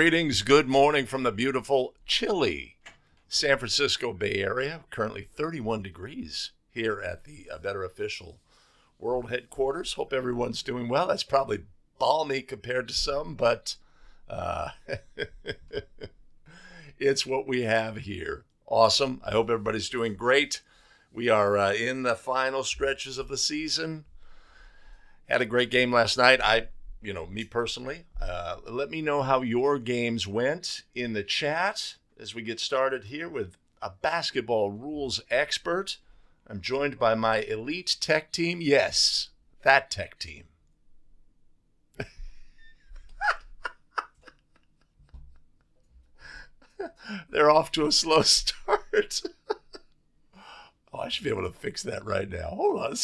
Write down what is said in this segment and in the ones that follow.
Greetings, good morning from the beautiful, chilly San Francisco Bay Area. Currently 31 degrees here at the Better Official World Headquarters. Hope everyone's doing well. That's probably balmy compared to some, but it's what we have here. Awesome. I hope everybody's doing great. We are in the final stretches of the season. Had a great game last night. Me personally, let me know how your games went in the chat as we get started here with a basketball rules expert. I'm joined by my elite tech team. Yes, that tech team. They're off to a slow start. Oh, I should be able to fix that right now. Hold on.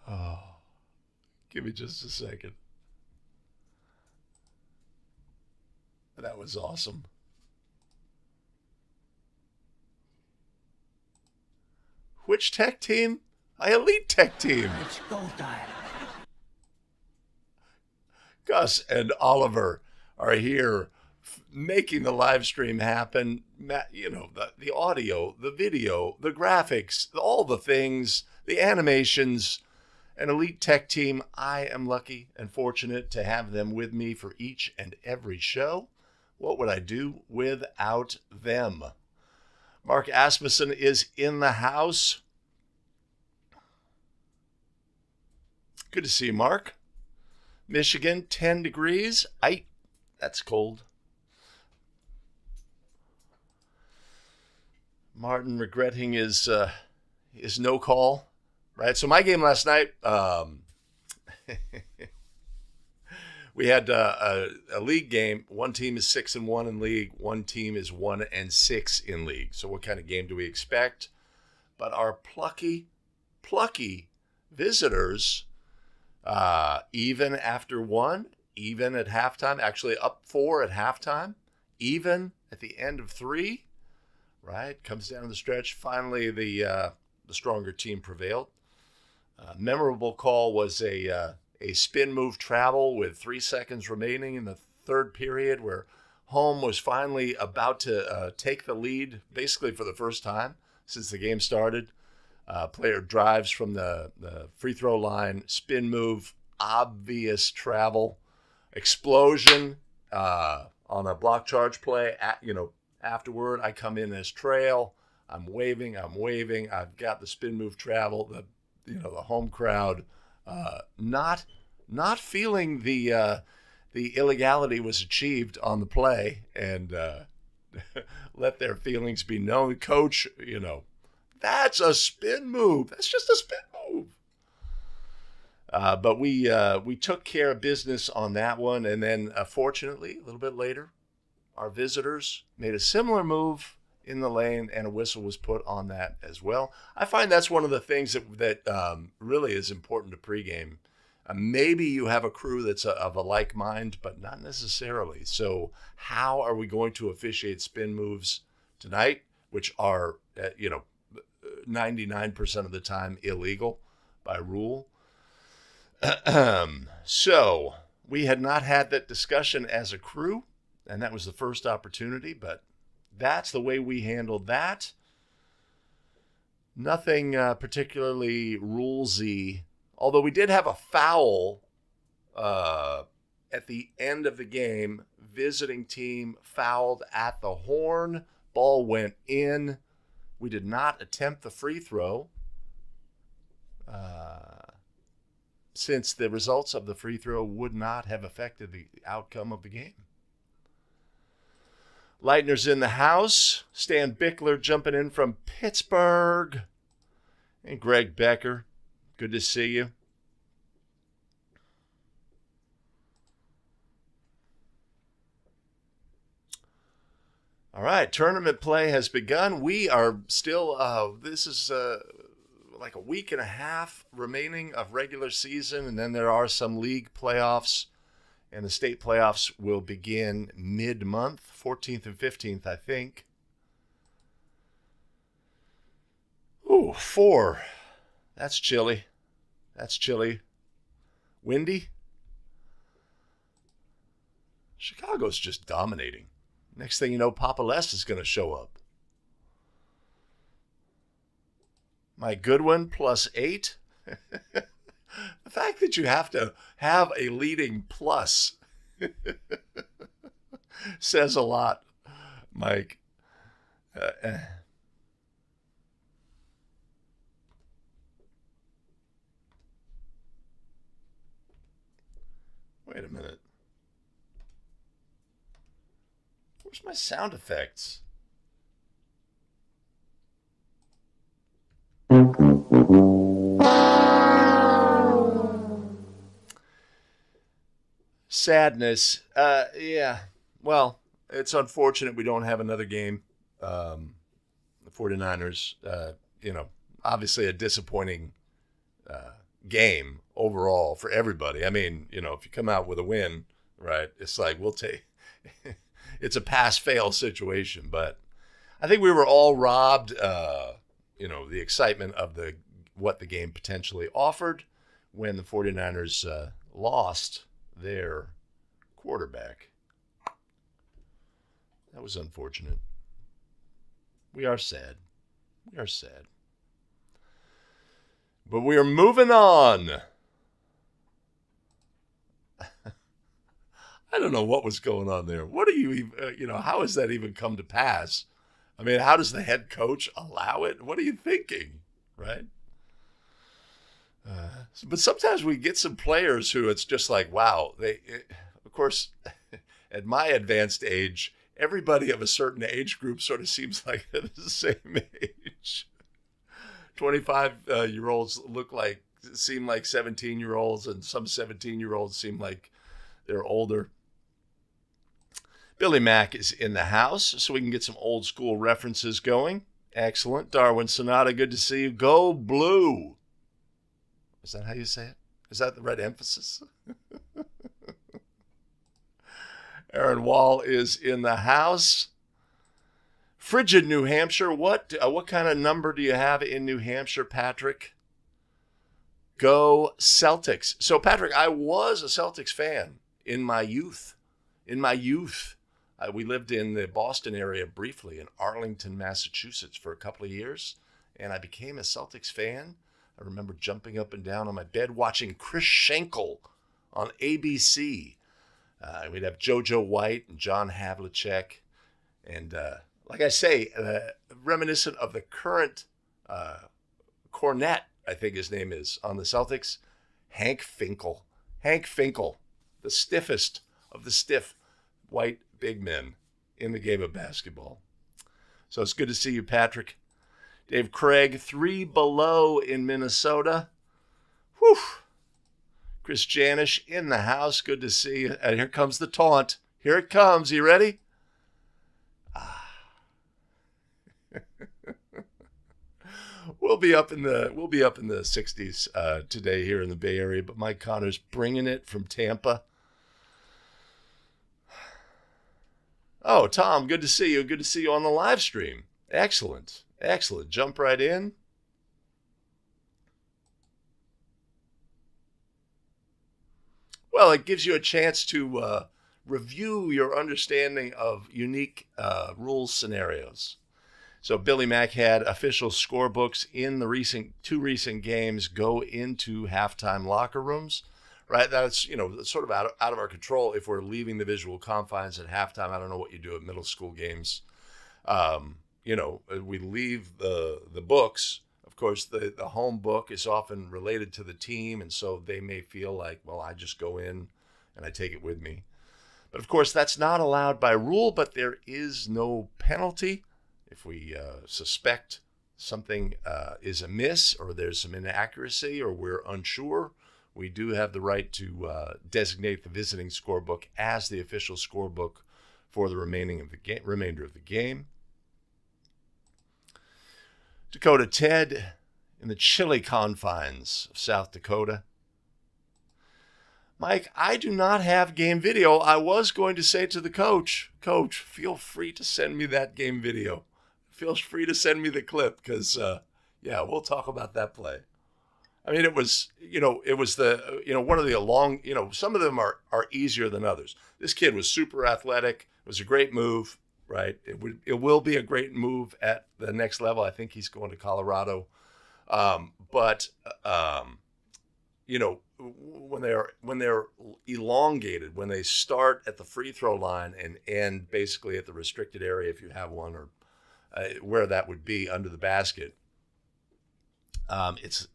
Oh. Give me just a second. That was awesome. Which tech team? My elite tech team. It's go time. Gus and Oliver are here making the live stream happen. The audio, the video, the graphics, all the things, the animations. An elite tech team. I am lucky and fortunate to have them with me for each and every show. What would I do without them? Mark Asmussen is in the house. Good to see you, Mark. Michigan, 10 degrees. That's cold. Martin regretting his no call. Right, so my game last night, we had a league game. One team is 6-1 in league. One team is 1-6 in league. So what kind of game do we expect? But our plucky visitors, even after one, even at halftime, actually up 4 at halftime, even at the end of 3, right? Comes down to the stretch. Finally, the stronger team prevailed. Memorable call was a spin move travel with 3 seconds remaining in the third period where home was finally about to take the lead, basically for the first time since the game started. Player drives from the free throw line, spin move, obvious travel, explosion on a block charge play. Afterward, I come in as trail. I'm waving. I've got the spin move travel. The home crowd not feeling the illegality was achieved on the play and let their feelings be known. Coach, that's a spin move. That's just a spin move. But we took care of business on that one, and then fortunately, a little bit later, our visitors made a similar move in the lane, and a whistle was put on that as well. I find that's one of the things that really is important to pregame. Maybe you have a crew that's of a like mind, but not necessarily. So how are we going to officiate spin moves tonight, which are, 99% of the time illegal by rule? So we had not had that discussion as a crew, and that was the first opportunity, but that's the way we handled that. Nothing particularly rulesy, although we did have a foul at the end of the game. Visiting team fouled at the horn. Ball went in. We did not attempt the free throw since the results of the free throw would not have affected the outcome of the game. Leitner's in the house. Stan Bickler jumping in from Pittsburgh. And Greg Becker, good to see you. All right, tournament play has begun. We are still, this is like a week and a half remaining of regular season, and then there are some league playoffs. And the state playoffs will begin mid-month, 14th and 15th, I think. Ooh, 4. That's chilly. Windy? Chicago's just dominating. Next thing you know, Papa Les is going to show up. Mike Goodwin +8. The fact that you have to have a leading plus says a lot, Mike. Wait a minute. Where's my sound effects? Sadness. Yeah. Well, it's unfortunate we don't have another game. The 49ers, obviously a disappointing game overall for everybody. I mean, if you come out with a win, right, it's like we'll take it's a pass-fail situation. But I think we were all robbed, the excitement of what the game potentially offered when the 49ers lost their quarterback. That was unfortunate. We are sad. We are sad. But we are moving on. I don't know what was going on there. What do you even, how has that even come to pass? I mean, how does the head coach allow it? What are you thinking, right? But sometimes we get some players who it's just like, wow. Of course, at my advanced age, everybody of a certain age group sort of seems like they're the same age. 25-year-olds seem like 17-year-olds, and some 17-year-olds seem like they're older. Billy Mack is in the house, so we can get some old school references going. Excellent. Darwin Sonata, good to see you. Go Blue. Is that how you say it? Is that the right emphasis? Aaron Wall is in the house. Frigid New Hampshire. What kind of number do you have in New Hampshire, Patrick? Go Celtics. So, Patrick, I was a Celtics fan in my youth. We lived in the Boston area briefly, in Arlington, Massachusetts, for a couple of years, and I became a Celtics fan. I remember jumping up and down on my bed watching Chris Schenkel on ABC. We'd have JoJo White and John Havlicek. And like I say, reminiscent of the current cornet, I think his name is, on the Celtics, Hank Finkel. Hank Finkel, the stiffest of the stiff white big men in the game of basketball. So it's good to see you, Patrick. Dave Craig, 3 below in Minnesota. Whew. Chris Janish in the house. Good to see you. And here comes the taunt. Here it comes. You ready? We'll be up in the 60s today here in the Bay Area, but Mike Connor's bringing it from Tampa. Oh, Tom, good to see you. Good to see you on the live stream. Excellent. Excellent. Jump right in. Well, it gives you a chance to review your understanding of unique rules scenarios. So Billy Mack had official scorebooks in the two recent games go into halftime locker rooms. Right, that's sort of out of our control if we're leaving the visual confines at halftime. I don't know what you do at middle school games. We leave the books. Of course, the home book is often related to the team, and so they may feel like, well, I just go in and I take it with me. But of course, that's not allowed by rule. But there is no penalty if we suspect something is amiss, or there's some inaccuracy, or we're unsure. We do have the right to designate the visiting scorebook as the official scorebook for the remainder of the game. Dakota Ted in the chilly confines of South Dakota. Mike, I do not have game video. I was going to say to the coach, feel free to send me that game video. Feel free to send me the clip because, we'll talk about that play. I mean, it was, it was one of the long, some of them are easier than others. This kid was super athletic. It was a great move, right? It will be a great move at the next level. I think he's going to Colorado. But when they're elongated, when they start at the free throw line and end basically at the restricted area, if you have one, or where that would be under the basket, it's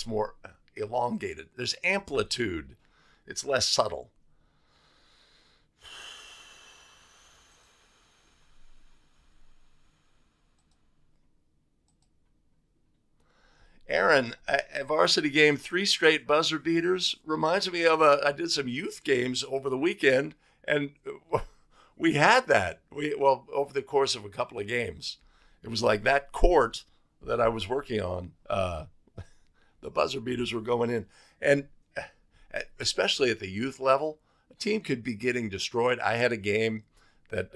more elongated. There's amplitude. It's less subtle. Aaron, a varsity game, 3 straight buzzer beaters, reminds me of I did some youth games over the weekend, and we had that. Over the course of a couple of games. It was like that court that I was working on, the buzzer beaters were going in. And especially at the youth level, a team could be getting destroyed. I had a game that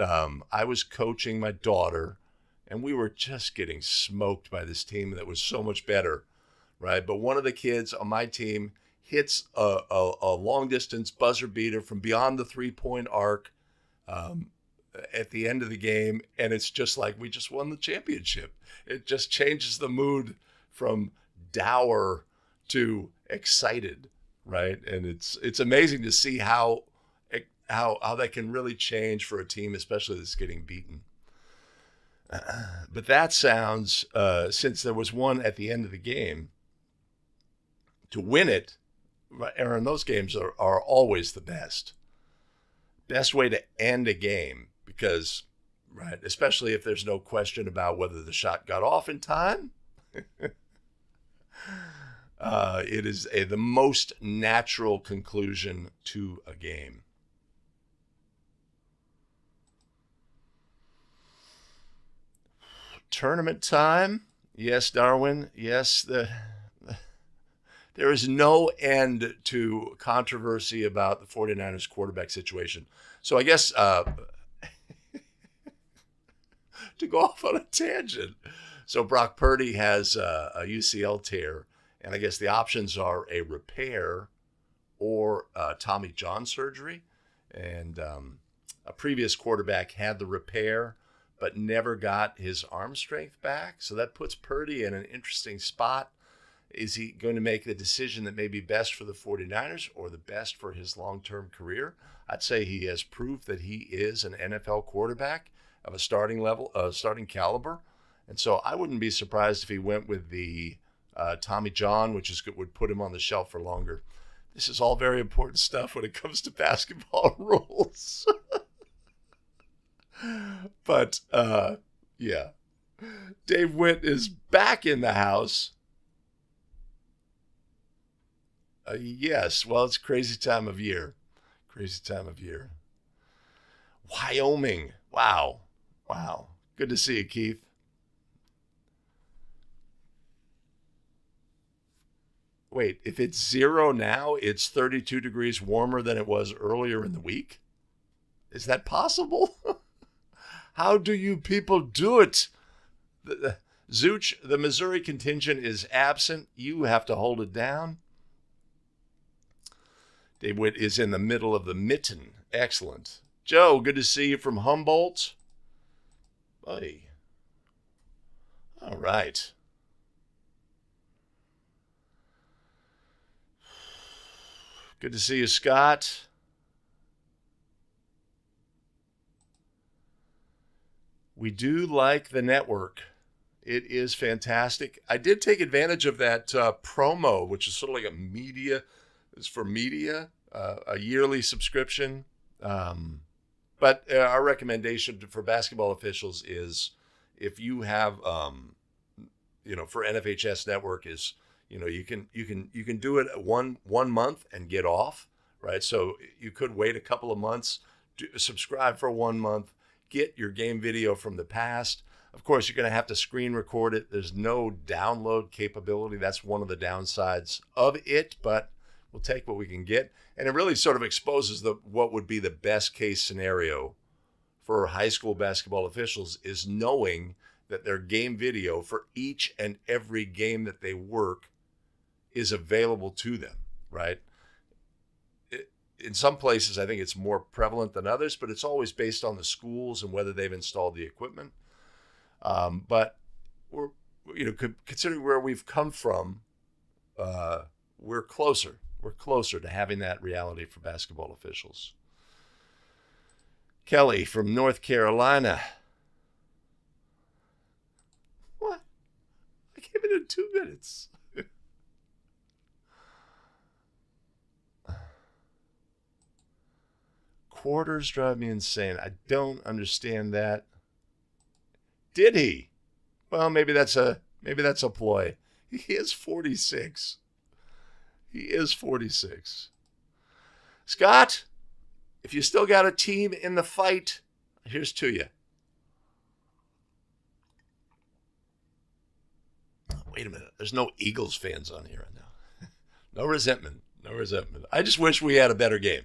I was coaching my daughter, and we were just getting smoked by this team that was so much better, right? But one of the kids on my team hits a long-distance buzzer beater from beyond the three-point arc at the end of the game, and it's just like we just won the championship. It just changes the mood from dour to excited, right? And it's amazing to see how that can really change for a team, especially that's getting beaten. But that sounds, since there was one at the end of the game, to win it, Aaron, those games are always the best. Best way to end a game, because, right, especially if there's no question about whether the shot got off in time. It is the most natural conclusion to a game. Tournament time. Yes, Darwin. Yes, there is no end to controversy about the 49ers quarterback situation. So I guess to go off on a tangent. So Brock Purdy has a UCL tear, and I guess the options are a repair or Tommy John surgery. And a previous quarterback had the repair, but never got his arm strength back. So that puts Purdy in an interesting spot. Is he going to make the decision that may be best for the 49ers or the best for his long-term career? I'd say he has proved that he is an NFL quarterback of a starting level, starting caliber. And so I wouldn't be surprised if he went with the Tommy John, which would put him on the shelf for longer. This is all very important stuff when it comes to basketball rules. But, yeah. Dave Witt is back in the house. Yes, well, it's crazy time of year. Crazy time of year. Wyoming. Wow. Good to see you, Keith. Wait, if it's 0 now, it's 32 degrees warmer than it was earlier in the week? Is that possible? How do you people do it? Zooch, the Missouri contingent is absent. You have to hold it down. Dave Witt is in the middle of the mitten. Excellent. Joe, good to see you from Humboldt. Hey. All right. Good to see you, Scott. We do like the network. It is fantastic. I did take advantage of that promo, which is sort of like a media, it's for media, a yearly subscription. But our recommendation for basketball officials is, if you have, for NFHS network is, you can do it one month and get off, right? So you could wait a couple of months, subscribe for 1 month, get your game video from the past. Of course, you're going to have to screen record it. There's no download capability. That's one of the downsides of it, but we'll take what we can get. And it really sort of exposes what would be the best case scenario for high school basketball officials, is knowing that their game video for each and every game that they work is available to them, right? In some places, I think it's more prevalent than others, but it's always based on the schools and whether they've installed the equipment. But we're, considering where we've come from, we're closer. We're closer to having that reality for basketball officials. Kelly from North Carolina. What? I came in 2 minutes. Quarters drive me insane. I don't understand that. Did he? Well, maybe that's a ploy. He is 46. He is 46. Scott, if you still got a team in the fight, here's to you. Wait a minute. There's no Eagles fans on here right now. No resentment. No resentment. I just wish we had a better game.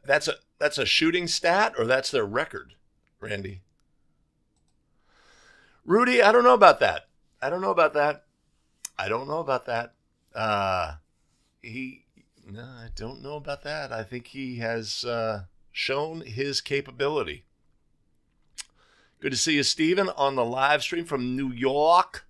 That's a shooting stat, or that's their record, Randy? Rudy, I don't know about that. I don't know about that. I don't know about that. I don't know about that. I think he has shown his capability. Good to see you, Stephen, on the live stream from New York.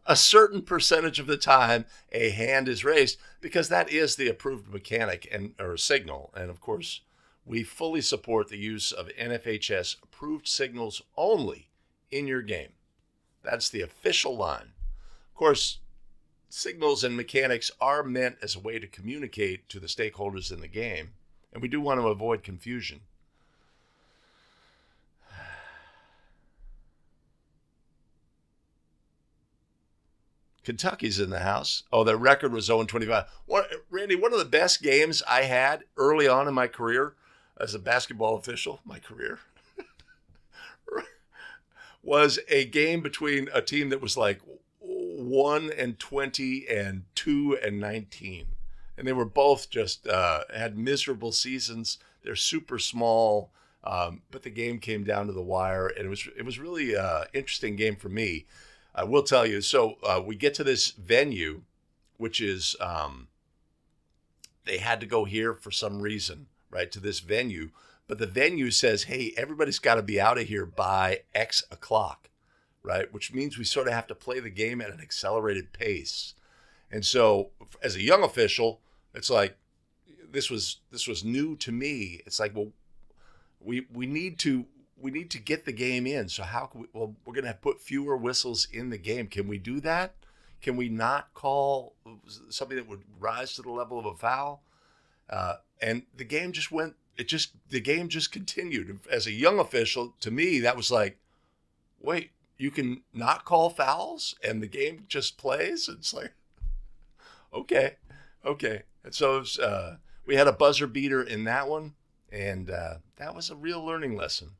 A certain percentage of the time, a hand is raised because that is the approved mechanic or signal. And of course, we fully support the use of NFHS approved signals only in your game. That's the official line. Of course, signals and mechanics are meant as a way to communicate to the stakeholders in the game, and we do want to avoid confusion. Kentucky's in the house. Oh, their record was 0-25. Randy, one of the best games I had early on in my career as a basketball official, was a game between a team that was like 1-20 and 2-19. And they were both just had miserable seasons. They're super small, but the game came down to the wire, and it was really interesting game for me. I will tell you. So we get to this venue, which is they had to go here for some reason, right, to this venue. But the venue says, hey, everybody's got to be out of here by X o'clock, right, which means we sort of have to play the game at an accelerated pace. And so as a young official, it's like this was new to me. It's like, well, we need to get the game in. So how can we, well, we're going to put fewer whistles in the game. Can we do that? Can we not call something that would rise to the level of a foul? And the game just went, the game just continued. As a young official, to me, that was like, wait, you can not call fouls and the game just plays? It's like, okay. And so it was, we had a buzzer beater in that one. And that was a real learning lesson.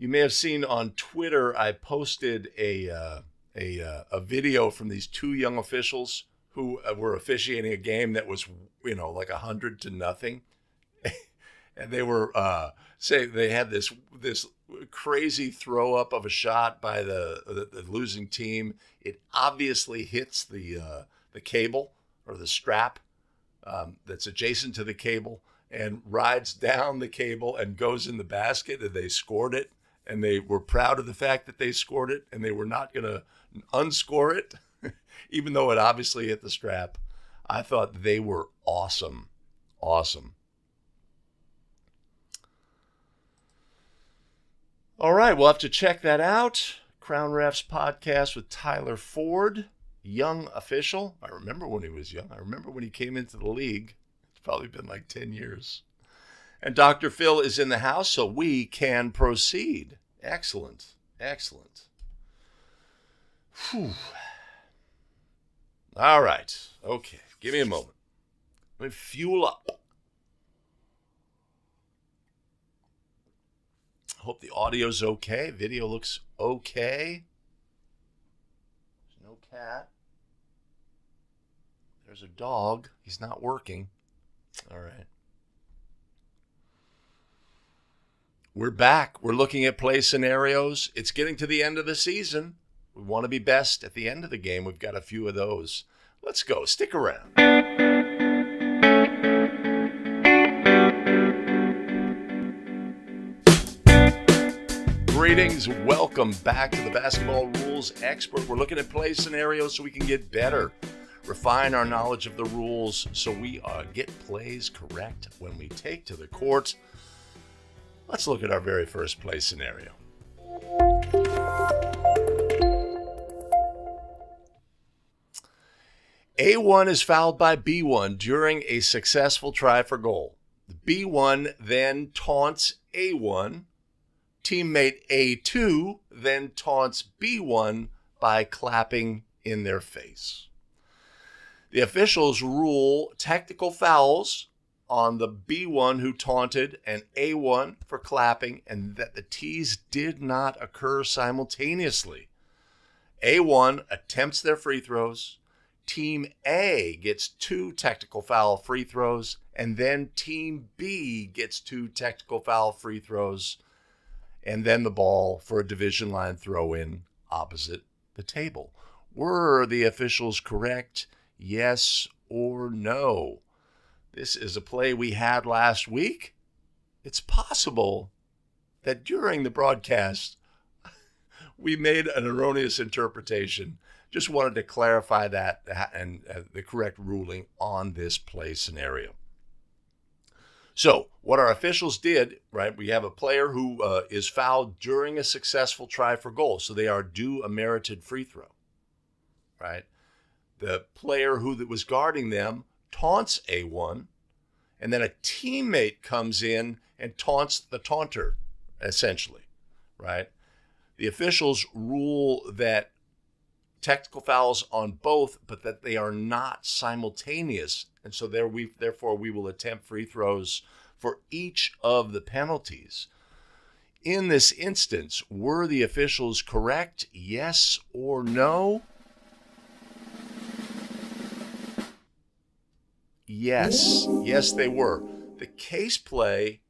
You may have seen on Twitter, I posted a video from these two young officials who were officiating a game that was, like 100-0. And they were they had this crazy throw up of a shot by the losing team. It obviously hits the cable or the strap that's adjacent to the cable and rides down the cable and goes in the basket, and they scored it. And they were proud of the fact that they scored it, and they were not going to unscore it, even though it obviously hit the strap. I thought they were awesome. Awesome. All right, we'll have to check that out. Crown Refs podcast with Tyler Ford, young official. I remember when he was young. I remember when he came into the league. It's probably been like 10 years. And Dr. Phil is in the house, so we can proceed. Excellent. Whew. All right. Okay. Give me a moment. Let me fuel up. Hope the audio's okay. Video looks okay. There's no cat. There's a dog. He's not working. All right. We're back. We're looking at play scenarios. It's getting to the end of the season. We want to be best at the end of the game. We've got a few of those. Let's go. Stick around. Greetings. Welcome back to the Basketball Rules Expert. We're looking at play scenarios so we can get better, refine our knowledge of the rules so we get plays correct when we take to the court. Let's look at our very first play scenario. A1 is fouled by B1 during a successful try for goal. The B1 then taunts A1. Teammate A2 then taunts B1 by clapping in their face. The officials rule technical fouls on the B1 who taunted and A1 for clapping, and that the T's did not occur simultaneously. A1 attempts their free throws. Team A gets 2 technical foul free throws, and then Team B gets 2 technical foul free throws, and then the ball for a division line throw-in opposite the table. Were the officials correct? Yes or no? This is a play we had last week. It's possible that during the broadcast, we made an erroneous interpretation. Just wanted to clarify that and the correct ruling on this play scenario. So what our officials did, right, we have a player who is fouled during a successful try for goal. So they are due a merited free throw, right? The player who was guarding them taunts A1, and then a teammate comes in and taunts the taunter, essentially, right? The officials rule that technical fouls on both, but that they are not simultaneous. And so therefore we will attempt free throws for each of the penalties. In this instance, were the officials correct? Yes or no? Yes, they were. The case play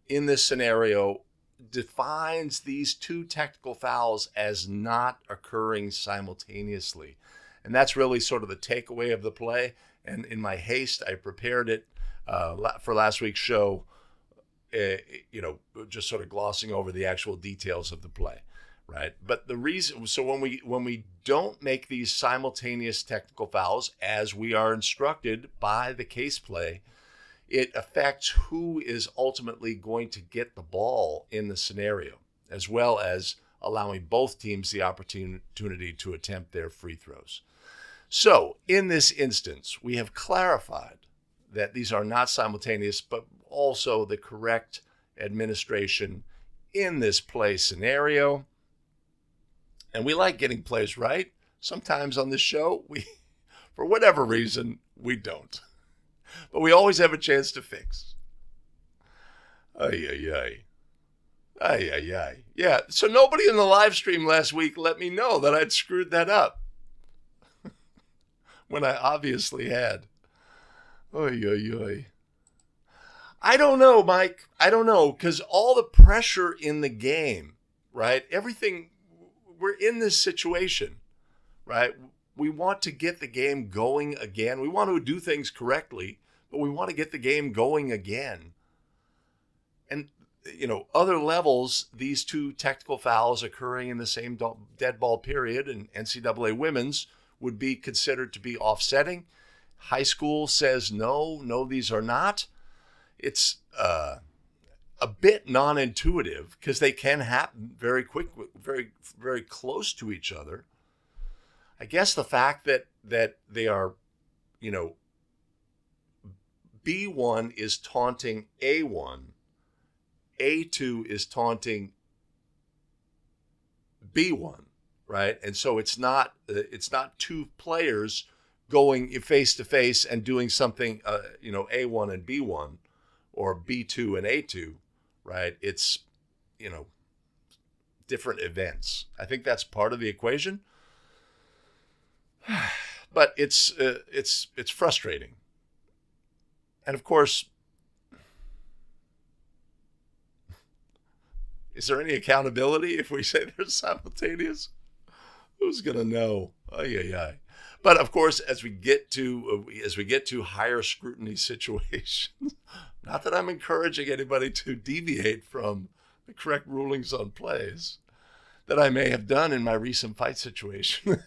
in this scenario defines these 2 technical fouls as not occurring simultaneously. And that's really sort of the takeaway of the play. And in my haste, I prepared it for last week's show, just sort of glossing over the actual details of the play, right? But the reason, so when we don't make these simultaneous technical fouls as we are instructed by the case play, it affects who is ultimately going to get the ball in the scenario, as well as allowing both teams the opportunity to attempt their free throws. So in this instance, we have clarified that these are not simultaneous, but also the correct administration in this play scenario. And we like getting plays right. Sometimes on this show, for whatever reason, we don't. But we always have a chance to fix. Ay. Yeah, so nobody in the live stream last week let me know that I'd screwed that up. When I obviously had. Ay. I don't know, Mike. I don't know, because all the pressure in the game, right? Everything, we're in this situation, right? We want to get the game going again. We want to do things correctly, but we want to get the game going again. And, other levels, these 2 technical fouls occurring in the same dead ball period in NCAA women's would be considered to be offsetting. High school says no, these are not. It's a bit non-intuitive because they can happen very quick, very, very close to each other. I guess the fact that they are, B1 is taunting A1, A2 is taunting B1, right? And so it's not 2 players going face to face and doing something, A1 and B1 or B2 and A2, right? It's different events. I think that's part of the equation. But it's frustrating. And of course, is there any accountability if we say they're simultaneous? Who's gonna know? Ay, ay, ay. But of course, as we get to higher scrutiny situations, not that I'm encouraging anybody to deviate from the correct rulings on plays that I may have done in my recent fight situation.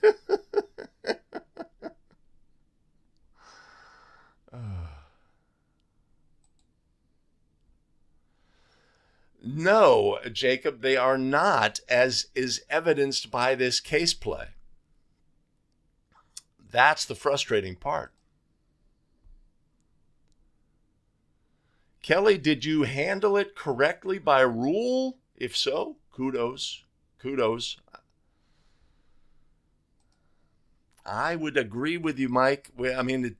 No, Jacob, they are not, as is evidenced by this case play. That's the frustrating part. Kelly, did you handle it correctly by rule? If so, kudos. Kudos. I would agree with you, Mike. I mean,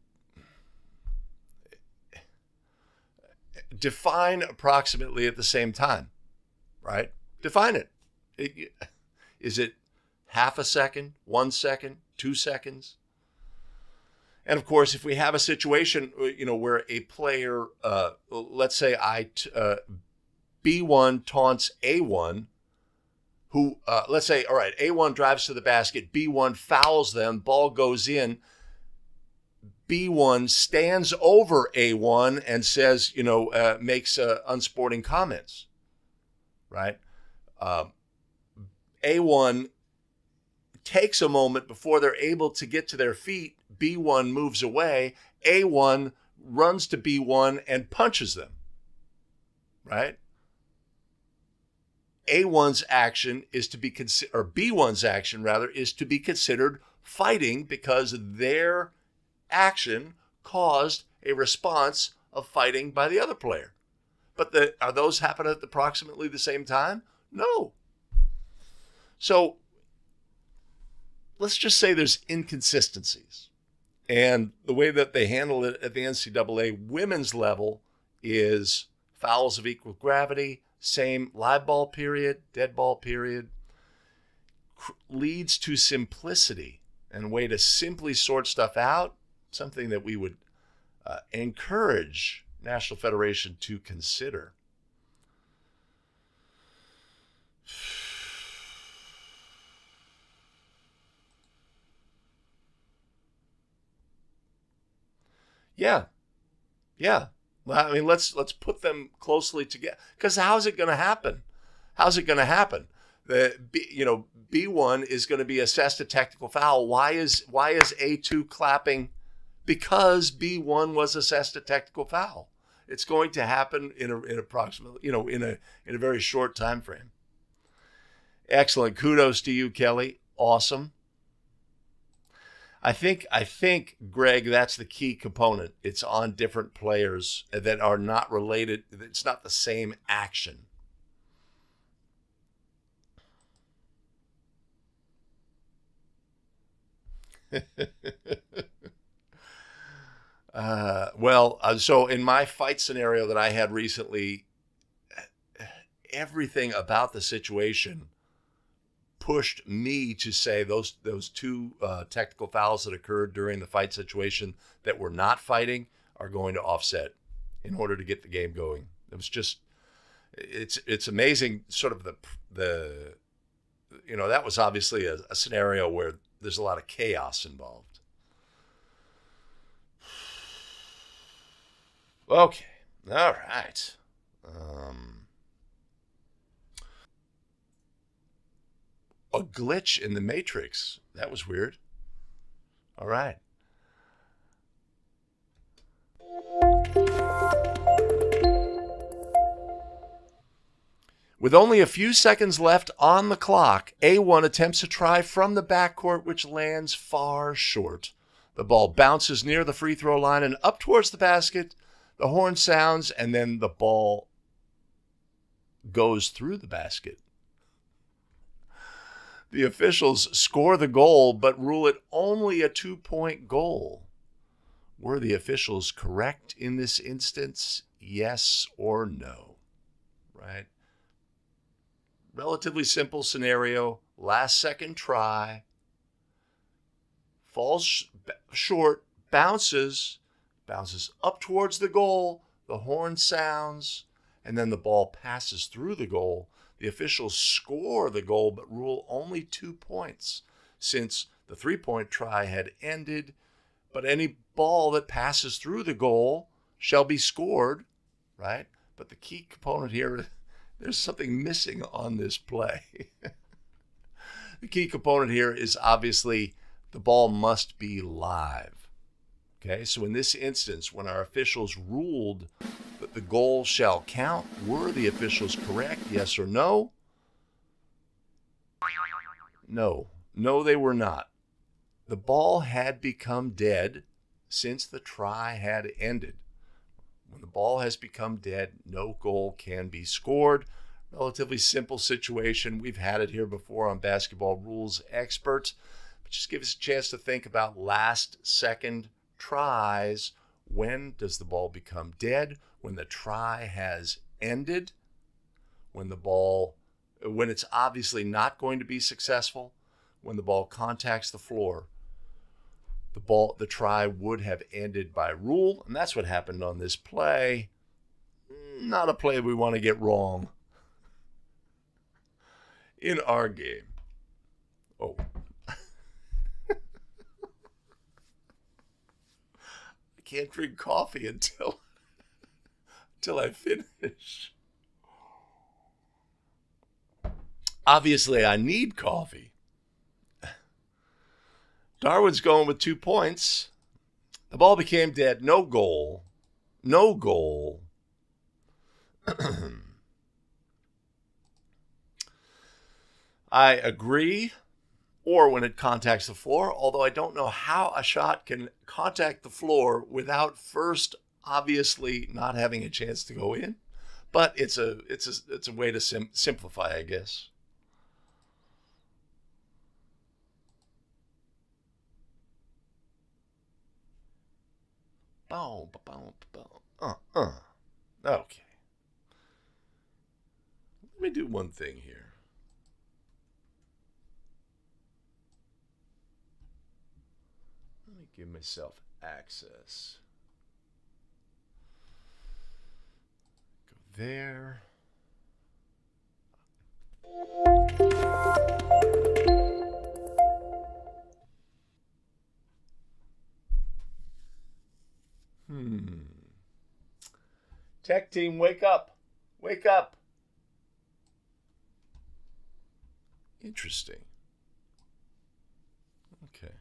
define approximately at the same time, right? Define it. Is it half a second, 1 second, 2 seconds? And of course, if we have a situation, where a player, let's say B1 taunts A1, who, let's say, all right, A1 drives to the basket, B1 fouls them, ball goes in, B1 stands over A1 and says, makes unsporting comments, right? A1 takes a moment before they're able to get to their feet. B1 moves away. A1 runs to B1 and punches them, right? A1's action is to be or B1's action rather is to be considered fighting because their action caused a response of fighting by the other player. But are those happening at approximately the same time? No. So let's just say there's inconsistencies. And the way that they handle it at the NCAA women's level is fouls of equal gravity, same live ball period, dead ball period, leads to simplicity and a way to simply sort stuff out, something that we would encourage National Federation to consider. Yeah. Well, I mean, let's put them closely together. Because how's it going to happen? How's it going to happen? B1 is going to be assessed a technical foul. Why is A2 clapping? Because B1 was assessed a technical foul. It's going to happen in approximately, in a very short time frame. Excellent. Kudos to you, Kelly. Awesome. I think, Greg, that's the key component. It's on different players that are not related. It's not the same action. So in my fight scenario that I had recently, everything about the situation pushed me to say those two technical fouls that occurred during the fight situation that were not fighting are going to offset in order to get the game going. It was just, it's amazing, sort of that was obviously a scenario where there's a lot of chaos involved. Okay, all right. A glitch in the matrix. That was weird. All right. With only a few seconds left on the clock, A1 attempts to try from the backcourt, which lands far short. The ball bounces near the free throw line and up towards the basket. The horn sounds, and then the ball goes through the basket. The officials score the goal, but rule it only a 2-point goal. Were the officials correct in this instance? Yes or no? Right? Relatively simple scenario. Last second try. Falls short, bounces up towards the goal. The horn sounds, and then the ball passes through the goal. The officials score the goal, but rule only 2 points since the 3-point try had ended. But any ball that passes through the goal shall be scored, right? But the key component here, there's something missing on this play. The key component here is obviously the ball must be live. Okay, so in this instance, when our officials ruled that the goal shall count, were the officials correct, yes or no? No. No, they were not. The ball had become dead since the try had ended. When the ball has become dead, no goal can be scored. Relatively simple situation. We've had it here before on Basketball Rules Experts. But just give us a chance to think about last second tries. When does the ball become dead? When the try has ended? When it's obviously not going to be successful? When the ball contacts the floor? The try would have ended by rule, and that's what happened on this play. Not a play we want to get wrong in our game. Oh. I can't drink coffee until I finish. Obviously, I need coffee. Darwin's going with 2 points. The ball became dead. No goal. No goal. I agree. Or when it contacts the floor, although I don't know how a shot can contact the floor without first obviously not having a chance to go in. But it's a way to simplify, I guess. Okay. Let me do one thing here. Let me give myself access. Go there. Tech team, wake up. Wake up. Interesting. Okay.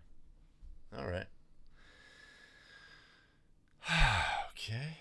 All right. Okay.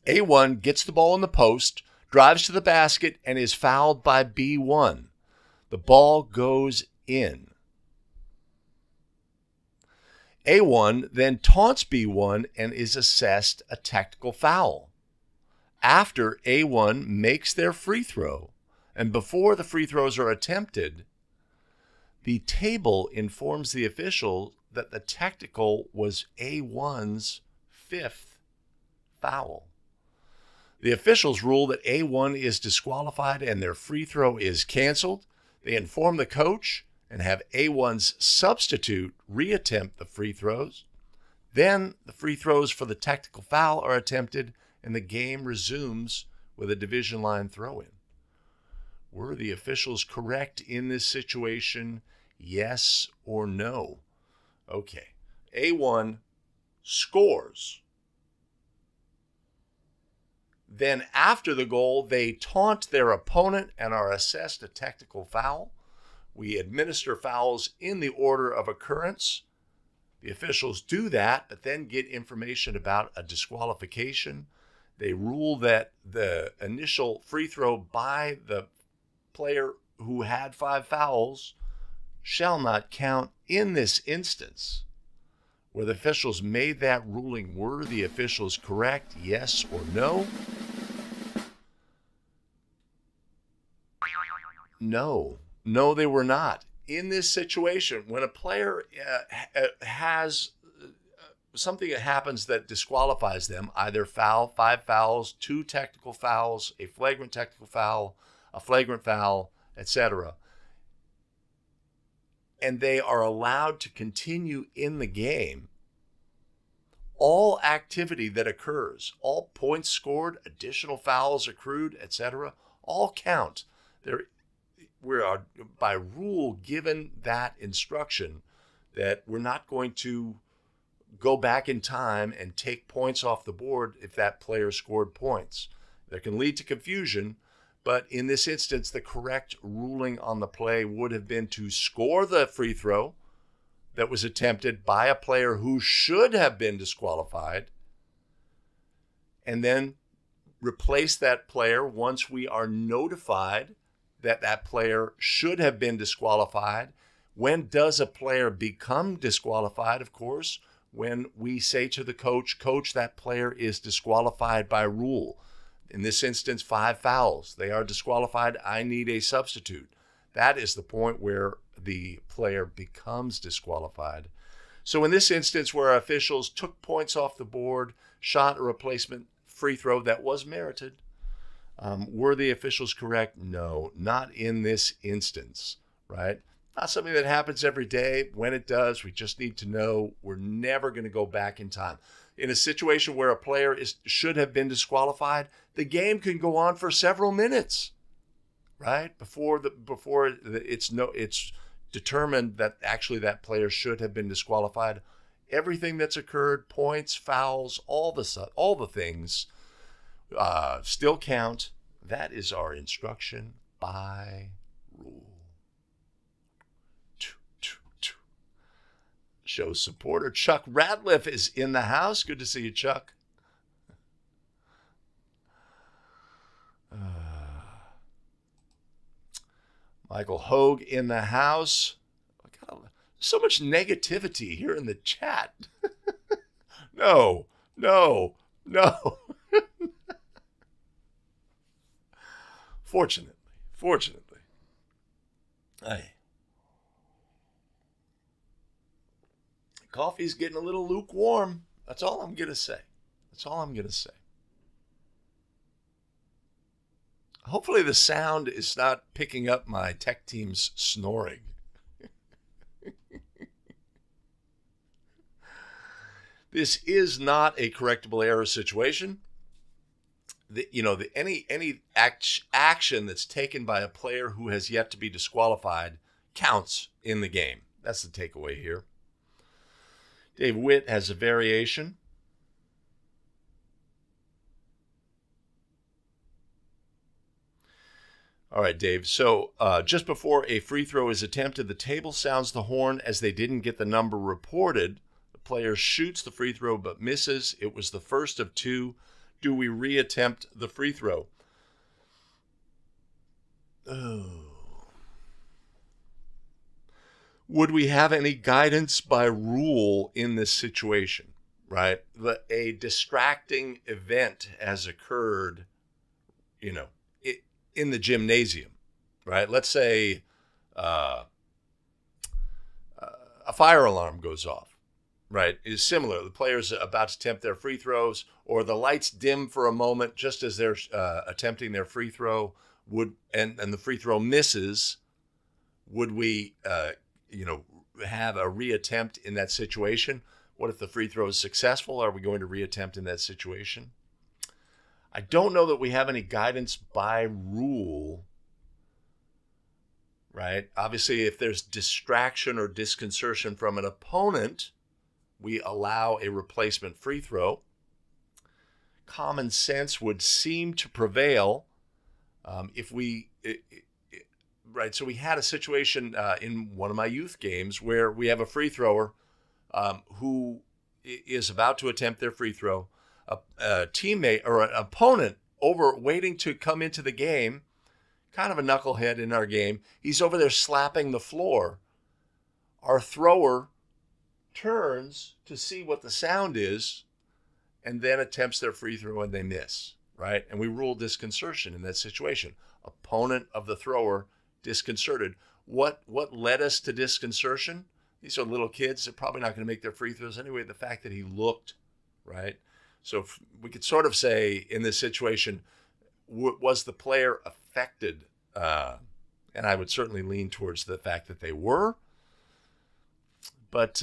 A1 gets the ball in the post, drives to the basket, and is fouled by B1. The ball goes in. A1 then taunts B1 and is assessed a technical foul. After A1 makes their free throw, and before the free throws are attempted, the table informs the official that the technical was A1's 5th foul. The officials rule that A1 is disqualified and their free throw is canceled. They inform the coach and have A1's substitute reattempt the free throws. Then the free throws for the technical foul are attempted and the game resumes with a division line throw-in. Were the officials correct in this situation? Yes or no? Okay. A1 scores. Then after the goal, they taunt their opponent and are assessed a technical foul. We administer fouls in the order of occurrence. The officials do that, but then get information about a disqualification. They rule that the initial free throw by the player who had 5 fouls shall not count in this instance. Where the officials made that ruling, were the officials correct, yes or no? No, they were not. In this situation, when a player has something that happens that disqualifies them, either foul, 5 fouls, 2 technical fouls, a flagrant technical foul, a flagrant foul, etc., and they are allowed to continue in the game, all activity that occurs, all points scored, additional fouls accrued, etc., all count. We are, by rule, given that instruction that we're not going to go back in time and take points off the board if that player scored points. That can lead to confusion, but in this instance, the correct ruling on the play would have been to score the free throw that was attempted by a player who should have been disqualified, and then replace that player once we are notified that that player should have been disqualified. When does a player become disqualified? Of course, when we say to the coach, "Coach, that player is disqualified by rule. In this instance, 5 fouls. They are disqualified. I need a substitute." That is the point where the player becomes disqualified. So in this instance where officials took points off the board, shot a replacement free throw that was merited, were the officials correct? No, not in this instance, right? Not something that happens every day. When it does, we just need to know we're never going to go back in time. In a situation where a player should have been disqualified, the game can go on for several minutes, right? Before it's determined that actually that player should have been disqualified. Everything that's occurred, points, fouls, all the things still count. That is our instruction by rule. Show supporter Chuck Radliff is in the house. Good to see you, Chuck. Michael Hogue in the house. So much negativity here in the chat. No. Fortunately. Hey. Coffee's getting a little lukewarm. That's all I'm going to say. Hopefully the sound is not picking up my tech team's snoring. This is not a correctable error situation. Any action that's taken by a player who has yet to be disqualified counts in the game. That's the takeaway here. Dave Witt has a variation. All right, Dave. So just before a free throw is attempted, the table sounds the horn as they didn't get the number reported. The player shoots the free throw but misses. It was the first of 2. Do we reattempt the free throw? Oh. Would we have any guidance by rule in this situation, right? A distracting event has occurred, in the gymnasium, right? Let's say a fire alarm goes off, right? It's similar. The player's about to attempt their free throws, or the lights dim for a moment just as they're attempting their free throw, and the free throw misses. Would we have a reattempt in that situation? What if the free throw is successful? Are we going to reattempt in that situation? I don't know that we have any guidance by rule, right? Obviously, if there's distraction or disconcertion from an opponent, we allow a replacement free throw. Common sense would seem to prevail right? So we had a situation in one of my youth games where we have a free thrower who is about to attempt their free throw. A teammate or an opponent waiting to come into the game kind of a knucklehead in our game. He's over there slapping the floor. Our thrower turns to see what the sound is and then attempts their free throw and they miss, right? And we rule disconcertion in that situation. Opponent of the thrower disconcerted. What led us to disconcertion? These are little kids. They're probably not going to make their free throws anyway. The fact that he looked, right? So we could sort of say in this situation, was the player affected? And I would certainly lean towards the fact that they were. But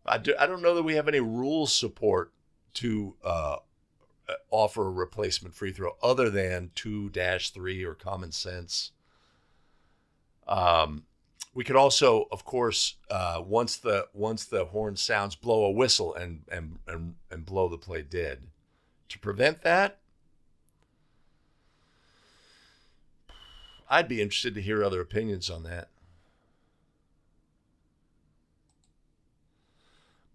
I don't know that we have any rules support to offer a replacement free throw other than 2-3 or common sense. We could also, of course, once the horn sounds, blow a whistle and blow the play dead. To prevent that, I'd be interested to hear other opinions on that.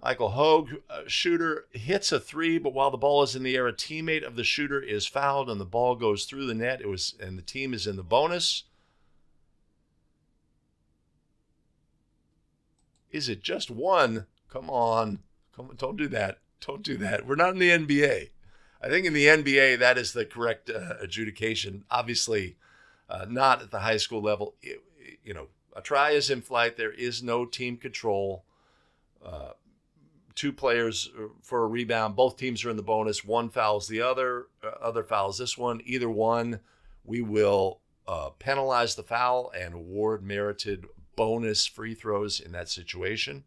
Michael Hogue, shooter hits a three, but while the ball is in the air, a teammate of the shooter is fouled and the ball goes through the net. And the team is in the bonus. Is it just one? Come on, don't do that. Don't do that. We're not in the NBA. I think in the NBA that is the correct adjudication. Obviously, not at the high school level. A try is in flight. There is no team control. Two players for a rebound. Both teams are in the bonus. One fouls the other. Other fouls this one. Either one, we will penalize the foul and award merited bonus free throws in that situation.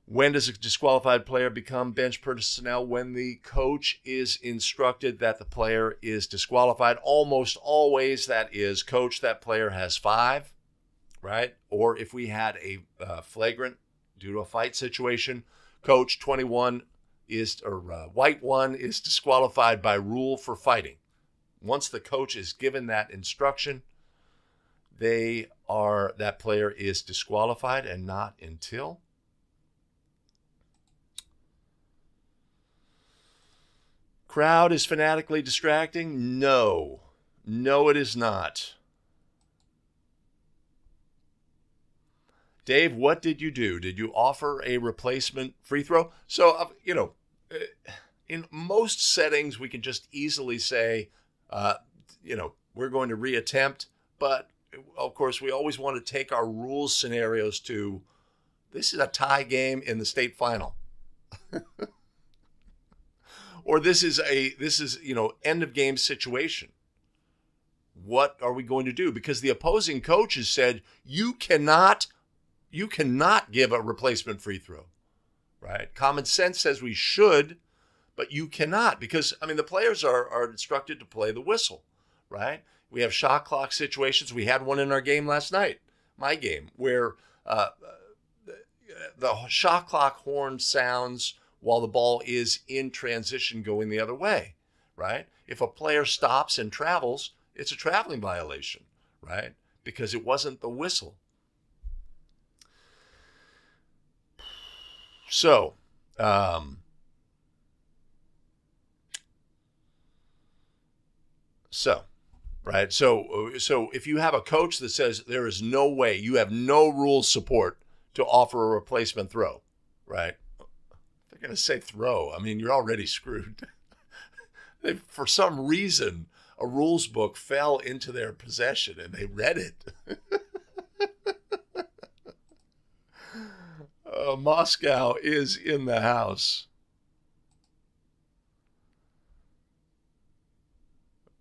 When does a disqualified player become bench personnel? When the coach is instructed that the player is disqualified. Almost always that is, coach, that player has 5, right? Or if we had a flagrant due to a fight situation, coach, 21 white 1 is disqualified by rule for fighting. Once the coach is given that instruction, that player is disqualified, and not until. Crowd is fanatically distracting? No, it is not. Dave, what did you do? Did you offer a replacement free throw? So, in most settings, we can just easily say, we're going to reattempt. But, of course, we always want to take our rules scenarios to, this is a tie game in the state final. Or this is end of game situation. What are we going to do? Because the opposing coach has said, you cannot give a replacement free throw, right? Common sense says we should, but you cannot, because, the players are instructed to play the whistle, right? We have shot clock situations. We had one in our game last night, my game, where the shot clock horn sounds while the ball is in transition going the other way, right? If a player stops and travels, it's a traveling violation, right? Because it wasn't the whistle. So, right. So if you have a coach that says there is no way, you have no rule support to offer a replacement throw, right? They're going to say throw. You're already screwed. For some reason, a rules book fell into their possession and they read it. Moscow is in the house.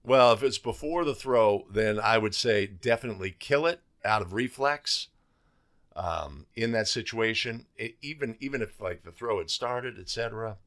Well, if it's before the throw, then I would say definitely kill it out of reflex. In that situation, even if like the throw had started, etc.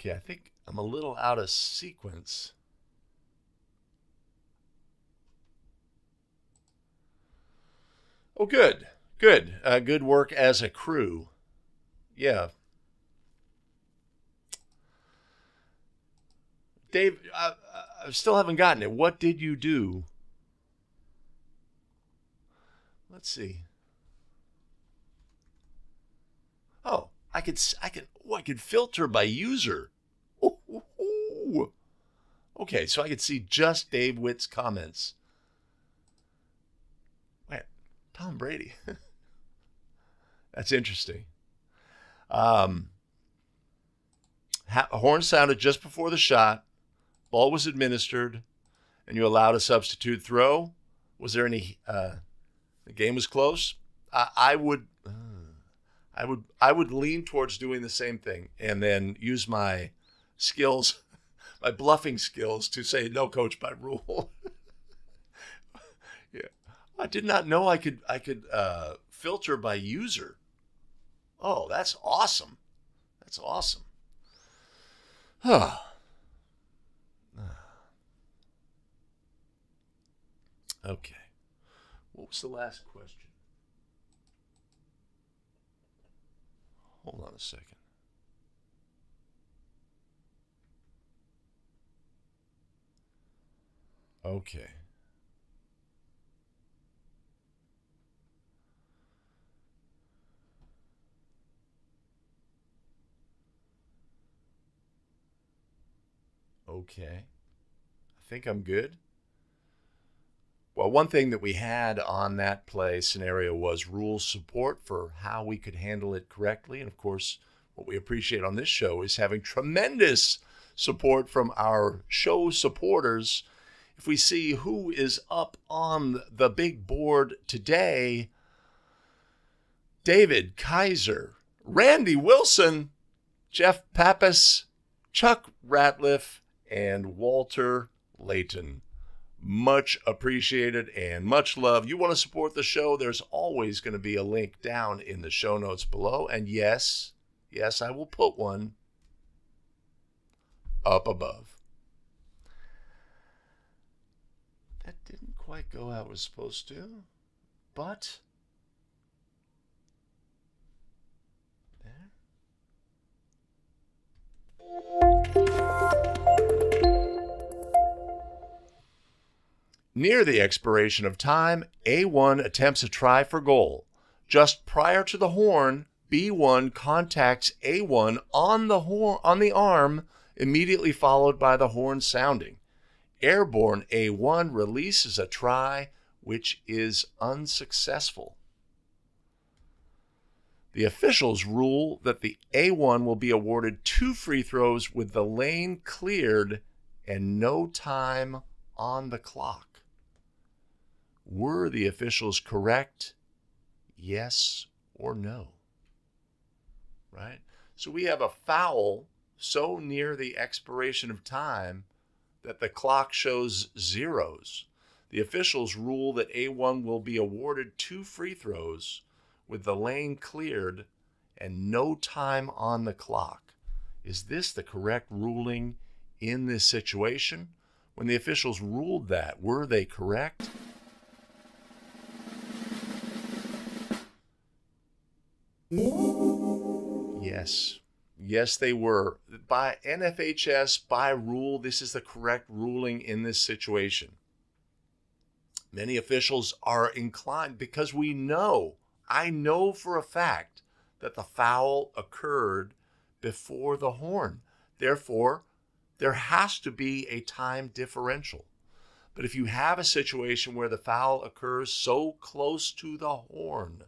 Okay, I think I'm a little out of sequence. Oh, good. Good. Good work as a crew. Yeah. Dave, I still haven't gotten it. What did you do? Let's see. Oh, I could filter by user. Ooh. Okay, so I could see just Dave Witt's comments. Wait, Tom Brady. That's interesting. Horn sounded just before the shot. Ball was administered, and you allowed a substitute throw. Was there any? The game was close. I would lean towards doing the same thing, and then use my skills, my bluffing skills, to say no, coach, by rule. Yeah, I did not know I could filter by user. Oh, that's awesome. That's awesome. Okay. What was the last question? Hold on a second. Okay. Okay. I think I'm good. Well, one thing that we had on that play scenario was rule support for how we could handle it correctly. And of course, what we appreciate on this show is having tremendous support from our show supporters. If we see who is up on the big board today, David Kaiser, Randy Wilson, Jeff Pappas, Chuck Ratliff, and Walter Layton. Much appreciated and much love. You want to support the show, there's always going to be a link down in the show notes below. And yes, I will put one up above. That didn't quite go how it was supposed to, but there. Near the expiration of time, A1 attempts a try for goal. Just prior to the horn, B1 contacts A1 on the arm, immediately followed by the horn sounding. Airborne A1 releases a try, which is unsuccessful. The officials rule that the A1 will be awarded 2 free throws with the lane cleared and no time on the clock. Were the officials correct? Yes or no? Right? So we have a foul so near the expiration of time that the clock shows zeros. The officials rule that A1 will be awarded 2 free throws with the lane cleared and no time on the clock. Is this the correct ruling in this situation? When the officials ruled that, were they correct? Yes, they were. By NFHS, by rule, this is the correct ruling in this situation. Many officials are inclined, because I know for a fact that the foul occurred before the horn. Therefore, there has to be a time differential. But if you have a situation where the foul occurs so close to the horn,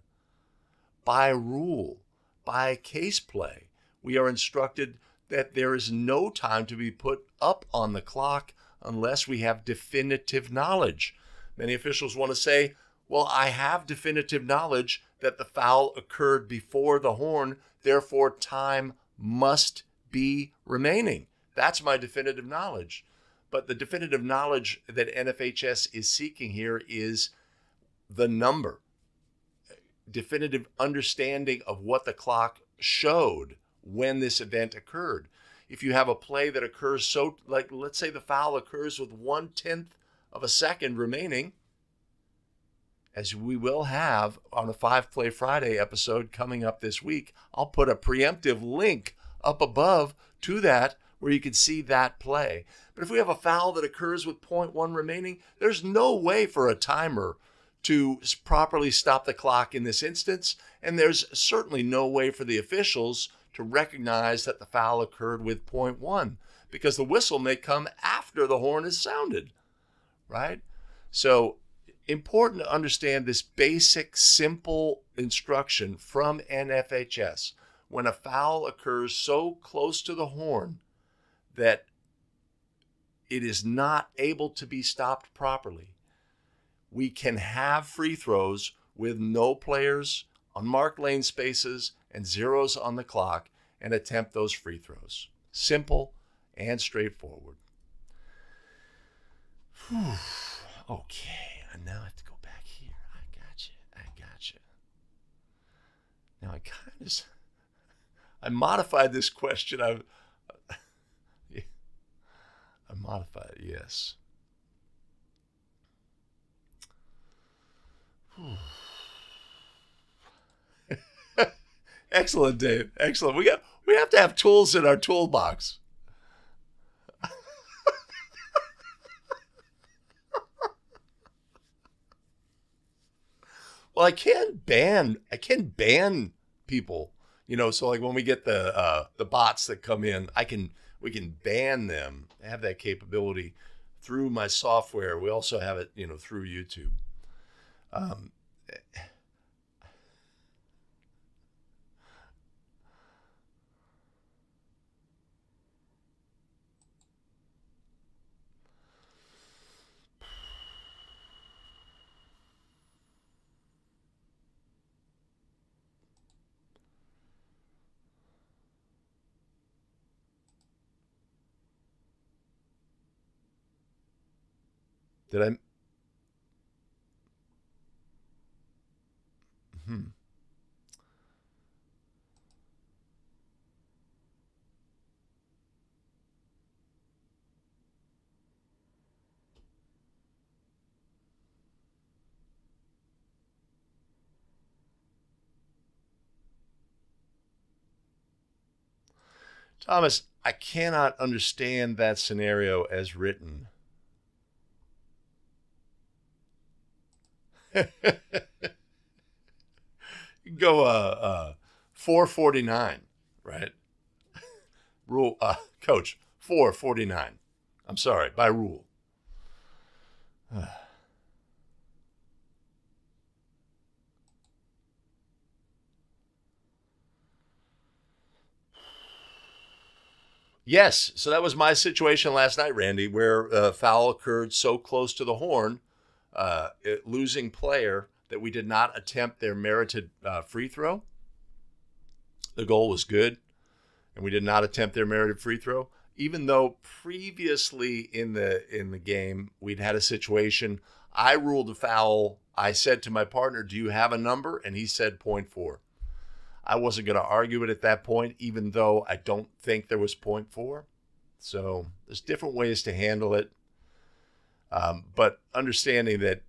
by rule, by case play, we are instructed that there is no time to be put up on the clock unless we have definitive knowledge. Many officials want to say, well, I have definitive knowledge that the foul occurred before the horn, therefore time must be remaining. That's my definitive knowledge. But the definitive knowledge that NFHS is seeking here is the number. Definitive understanding of what the clock showed when this event occurred. if you have a play that occurs so, like, let's say the foul occurs with 1/10 of a second remaining, as we will have on a 5-Play Friday episode coming up this week. I'll put a preemptive link up above to that where you can see that play. But if we have a foul that occurs with 0.1 remaining, there's no way for a timer to properly stop the clock in this instance, and there's certainly no way for the officials to recognize that the foul occurred with 0.1, because the whistle may come after the horn is sounded, right? So important to understand this basic, simple instruction from NFHS. When a foul occurs so close to the horn that it is not able to be stopped properly, we can have free throws with no players, unmarked lane spaces, and zeros on the clock, and attempt those free throws. Simple and straightforward. Whew. Okay, and now I have to go back here. I got you. Now I modified this question. I modified it, yes. Excellent, Dave. Excellent. We have to have tools in our toolbox. Well, I can ban people. So like when we get the bots that come in, we can ban them. I have that capability through my software. We also have it, through YouTube. Did I? Thomas, I cannot understand that scenario as written. You can go 449, right? Rule, Coach, 449. I'm sorry, by rule. Yes, so that was my situation last night, Randy, where a foul occurred so close to the horn, losing player, that we did not attempt their merited free throw. The goal was good, and we did not attempt their merited free throw, even though previously in the game we'd had a situation. I ruled a foul. I said to my partner, "Do you have a number?" And he said 0.4. I wasn't going to argue it at that point, even though I don't think there was 0.4. So there's different ways to handle it. But understanding that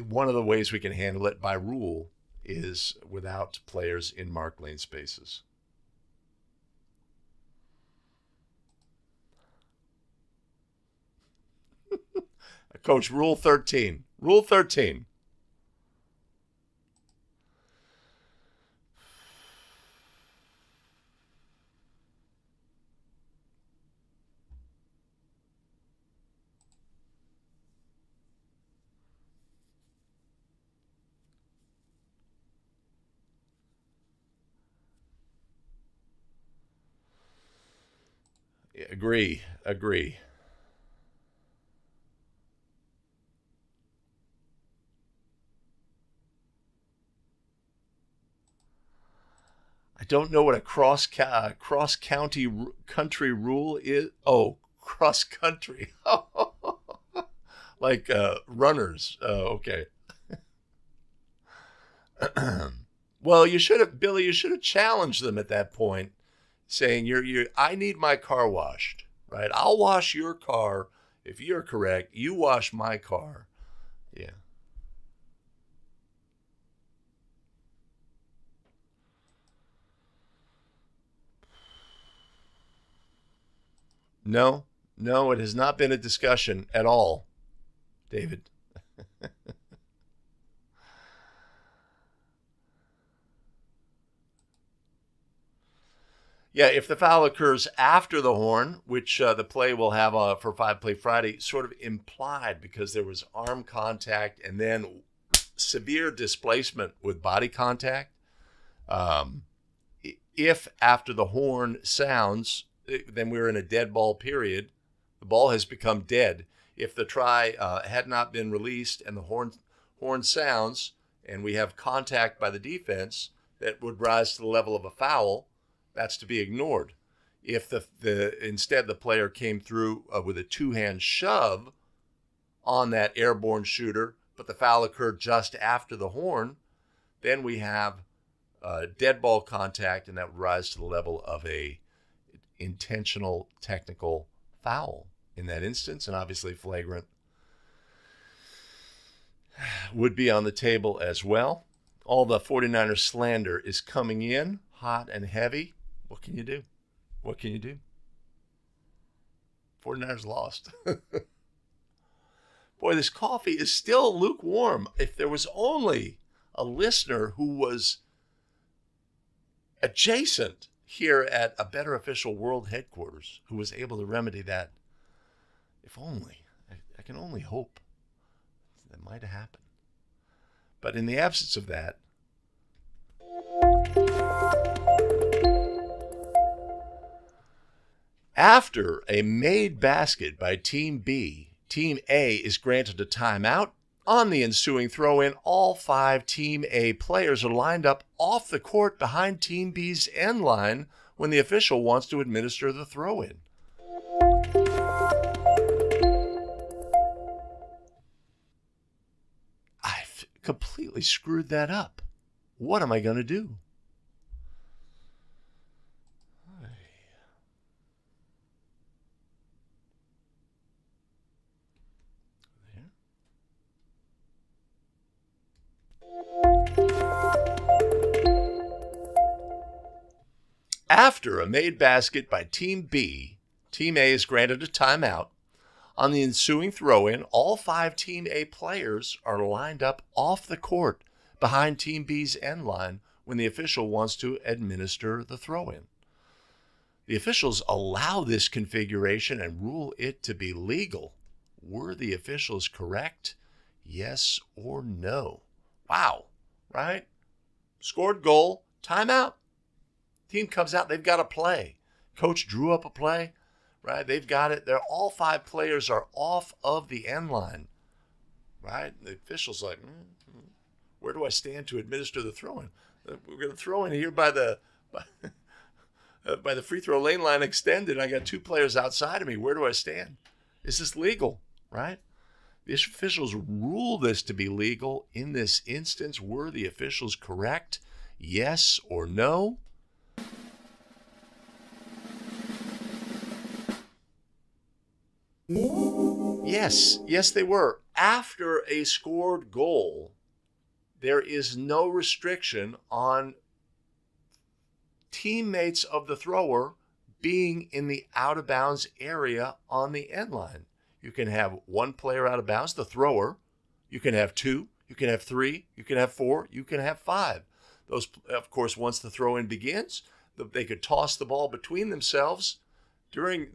one of the ways we can handle it by rule is without players in marked lane spaces. Coach, Rule 13. Rule 13. Agree. I don't know what a cross county country rule is. Oh, cross country. Like runners. Okay. Well, Billy, you should have challenged them at that point. saying I need my car washed, right? I'll wash your car if you're correct. You wash my car. Yeah. No, it has not been a discussion at all, David. Yeah, if the foul occurs after the horn, which the play will have for 5-Play Friday, sort of implied because there was arm contact and then severe displacement with body contact. If after the horn sounds, then we're in a dead ball period. The ball has become dead. If the try had not been released and the horn sounds and we have contact by the defense that would rise to the level of a foul, that's to be ignored. If instead the player came through with a two-hand shove on that airborne shooter, but the foul occurred just after the horn, then we have dead ball contact, and that would rise to the level of a intentional technical foul in that instance, and obviously flagrant would be on the table as well. All the 49ers slander is coming in hot and heavy. What can you do? What can you do? 49ers lost. Boy, this coffee is still lukewarm. If there was only a listener who was adjacent here at a Better Official World headquarters who was able to remedy that. If only. I can only hope that might have happened. But in the absence of that, after a made basket by Team B, Team A is granted a timeout. On the ensuing throw-in, all 5 Team A players are lined up off the court behind Team B's end line when the official wants to administer the throw-in. I've completely screwed that up. What am I going to do? After a made basket by Team B, Team A is granted a timeout. On the ensuing throw-in, all 5 Team A players are lined up off the court behind Team B's end line when the official wants to administer the throw-in. The officials allow this configuration and rule it to be legal. Were the officials correct? Yes or no? Wow, right? Scored goal, timeout. Team comes out, they've got to play. Coach drew up a play, right? They've got it. They're all 5 players are off of the end line, right? The official's like, where do I stand to administer the throw-in? We're going to throw in here by the free throw lane line extended. I got 2 players outside of me. Where do I stand? Is this legal, right? The officials rule this to be legal. In this instance, were the officials correct? Yes or no? Yes, they were. After a scored goal, there is no restriction on teammates of the thrower being in the out-of-bounds area on the end line. You can have 1 player out of bounds, the thrower. You can have 2. You can have 3. You can have 4. You can have 5. Those, of course, once the throw-in begins, they could toss the ball between themselves during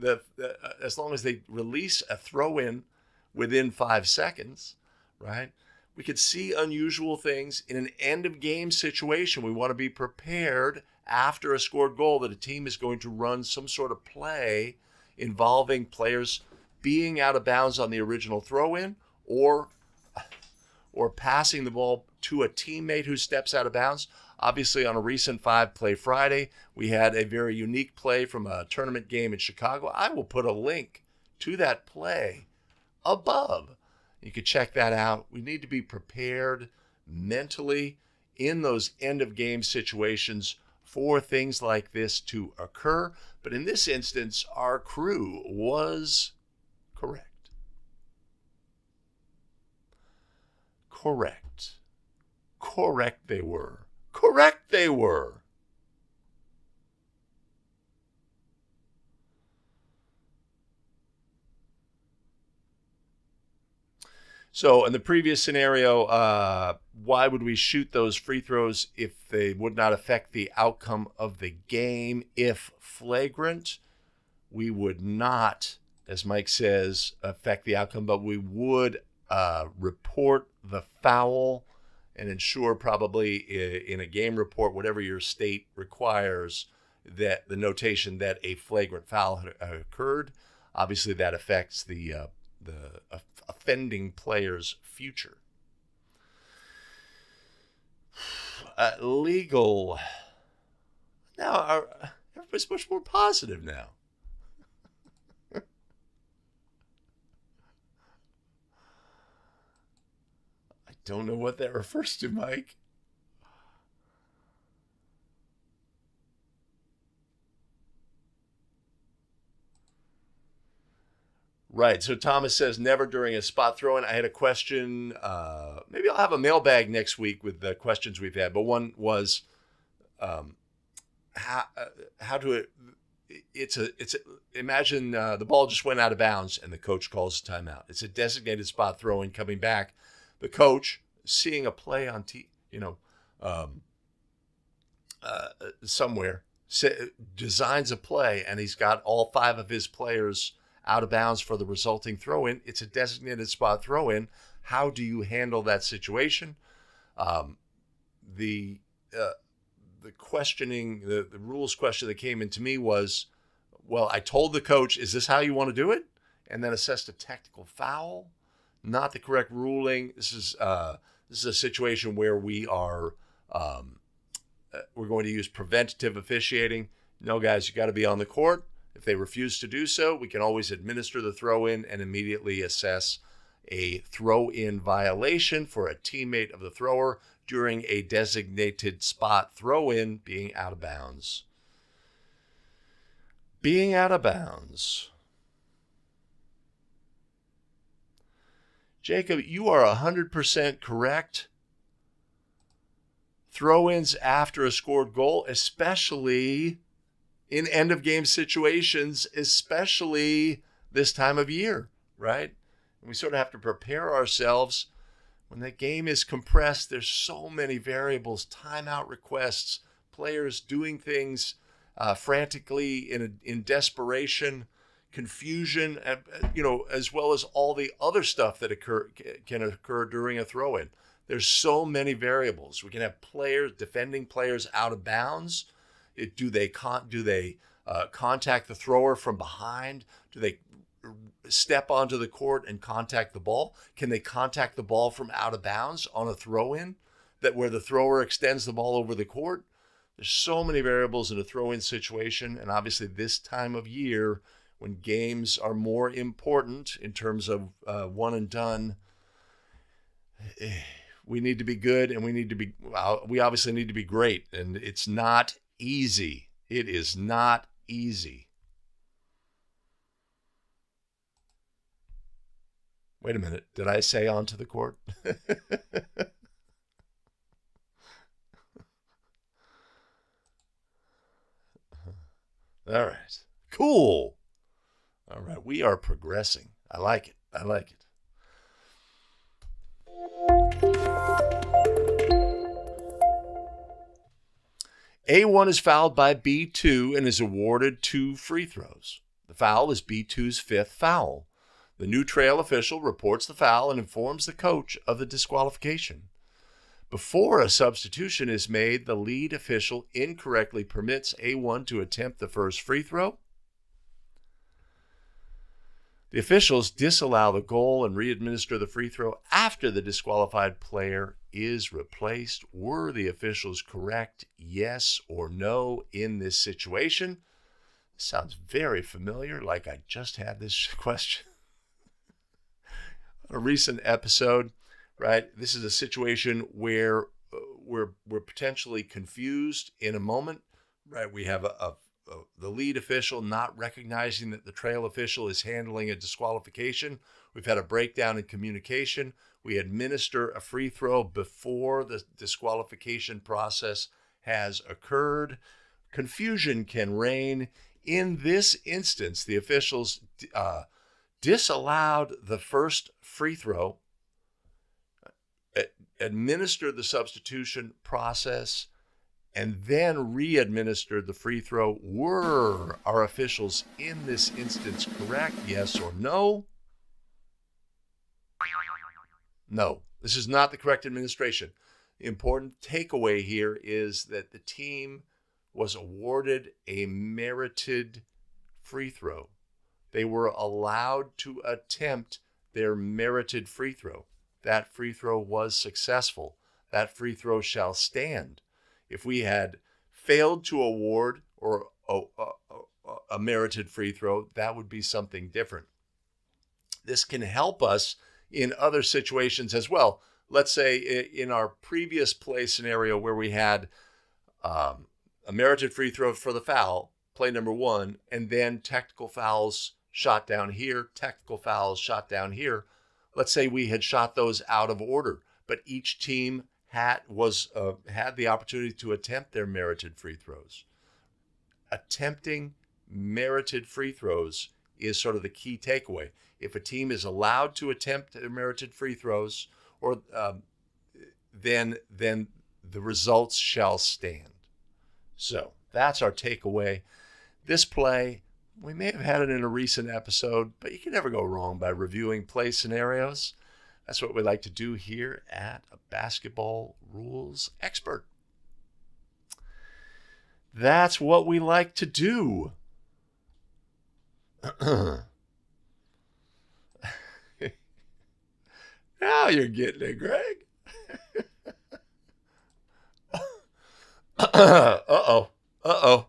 as long as they release a throw-in within 5 seconds, right? We could see unusual things in an end-of-game situation. We want to be prepared after a scored goal that a team is going to run some sort of play involving players being out of bounds on the original throw-in or passing the ball to a teammate who steps out of bounds. Obviously, on a recent 5-Play Friday, we had a very unique play from a tournament game in Chicago. I will put a link to that play above. You can check that out. We need to be prepared mentally in those end-of-game situations for things like this to occur. But in this instance, our crew was correct. Correct. Correct they were. Correct they were. So in the previous scenario, why would we shoot those free throws if they would not affect the outcome of the game? If flagrant, we would not, as Mike says, affect the outcome, but we would report the foul and ensure probably in a game report, whatever your state requires, that the notation that a flagrant foul had occurred. Obviously, that affects the offending player's future. Legal. Now, everybody's much more positive now. I don't know what that refers to, Mike. Right. So Thomas says never during a spot throw-in. I had a question. Maybe I'll have a mailbag next week with the questions we've had. But one was how to. Imagine the ball just went out of bounds and the coach calls a timeout. It's a designated spot throw-in coming back. The coach seeing a play on somewhere designs a play and he's got all 5 of his players out of bounds for the resulting throw-in. It's a designated spot throw-in. How do you handle that situation? The questioning, the rules question that came into me was, well, I told the coach, is this how you want to do it? And then assessed a technical foul. Not the correct ruling. This is a situation where we are we're going to use preventative officiating. No, guys, you got to be on the court. If they refuse to do so, we can always administer the throw-in and immediately assess a throw-in violation for a teammate of the thrower during a designated spot throw-in being out of bounds. Being out of bounds. Jacob, you are 100% correct. Throw-ins after a scored goal, especially in end-of-game situations, especially this time of year, right? We sort of have to prepare ourselves. When the game is compressed, there's so many variables, timeout requests, players doing things frantically in desperation, confusion, as well as all the other stuff that can occur during a throw-in. There's so many variables. We can have defending players out of bounds. Do they contact the thrower from behind? Do they step onto the court and contact the ball? Can they contact the ball from out of bounds on a throw-in where the thrower extends the ball over the court? There's so many variables in a throw-in situation, and obviously this time of year when games are more important in terms of one and done, we need to be good, and we obviously need to be great, and it's not easy. It is not easy. Wait a minute. Did I say onto the court? All right. Cool. All right. We are progressing. I like it. I like it. A1 is fouled by B2 and is awarded 2 free throws. The foul is B2's 5th foul. The new trail official reports the foul and informs the coach of the disqualification. Before a substitution is made, the lead official incorrectly permits A1 to attempt the first free throw. The officials disallow the goal and re-administer the free throw after the disqualified player is replaced. Were the officials correct, yes or no, in this situation? This sounds very familiar, like I just had this question on a recent episode, right? This is a situation where we're potentially confused in a moment. right? We have the lead official not recognizing that the trail official is handling a disqualification. We've had a breakdown in communication. We administer a free throw before the disqualification process has occurred. Confusion can reign. In this instance, the officials disallowed the first free throw, administered the substitution process, and then re-administered the free throw. Were our officials in this instance correct? Yes or no? No. This is not the correct administration. The important takeaway here is that the team was awarded a merited free throw. They were allowed to attempt their merited free throw. That free throw was successful. That free throw shall stand. If we had failed to award or a merited free throw, that would be something different. This can help us in other situations as well. Let's say in our previous play scenario where we had a merited free throw for the foul, play number one, and then technical fouls shot down here, technical fouls shot down here. Let's say we had shot those out of order, but each team had the opportunity to attempt their merited free throws. Attempting merited free throws is sort of the key takeaway. If a team is allowed to attempt their merited free throws, or then the results shall stand. So that's our takeaway. This play, we may have had it in a recent episode, but you can never go wrong by reviewing play scenarios. That's what we like to do here at a Basketball Rules Expert. That's what we like to do. Now you're getting it, Greg. Uh-oh. Uh-oh.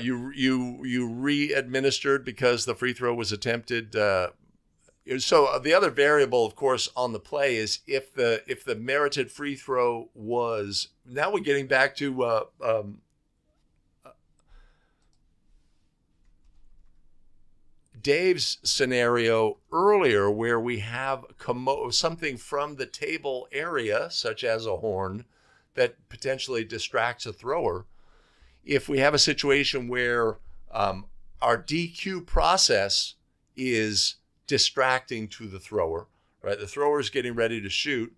You re-administered because the free throw was attempted. So the other variable, of course, on the play is if the merited free throw was. Now we're getting back to Dave's scenario earlier, where we have something from the table area, such as a horn, that potentially distracts a thrower. If we have a situation where our DQ process is distracting to the thrower, right? The thrower is getting ready to shoot,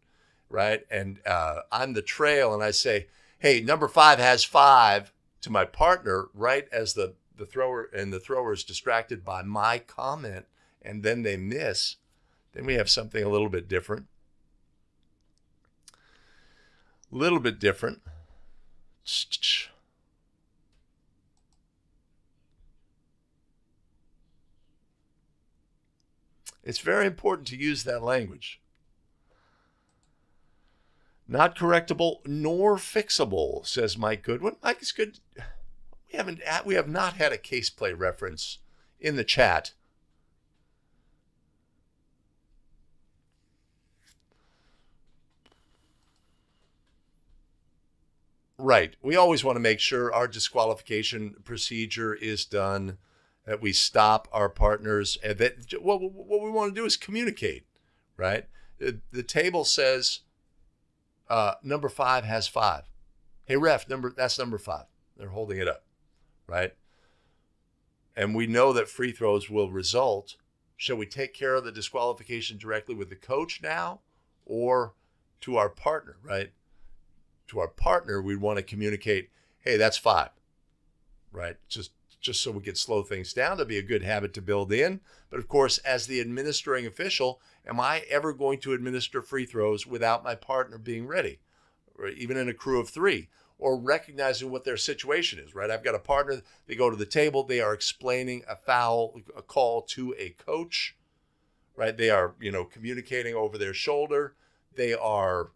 right? And I'm the trail, and I say, hey, number 5 has 5 to my partner, right as the thrower is distracted by my comment, and then they miss, then we have something a little bit different. It's very important to use that language. Not correctable nor fixable, says Mike Goodwin. Mike is good. We have not had a case play reference in the chat. Right. We always want to make sure our disqualification procedure is done, that we stop our partners, and that what we want to do is communicate, right? The table says number 5 has 5. Hey, ref, that's number 5. They're holding it up, right? And we know that free throws will result. Shall we take care of the disqualification directly with the coach now, or to our partner, right? To our partner, we want to communicate, hey, that's 5, right? Just so we can slow things down. That'd be a good habit to build in. But of course, as the administering official, am I ever going to administer free throws without my partner being ready, or even in a crew of 3, or recognizing what their situation is, right? I've got a partner, they go to the table, they are explaining a foul, a call to a coach, right? They are, communicating over their shoulder. They are,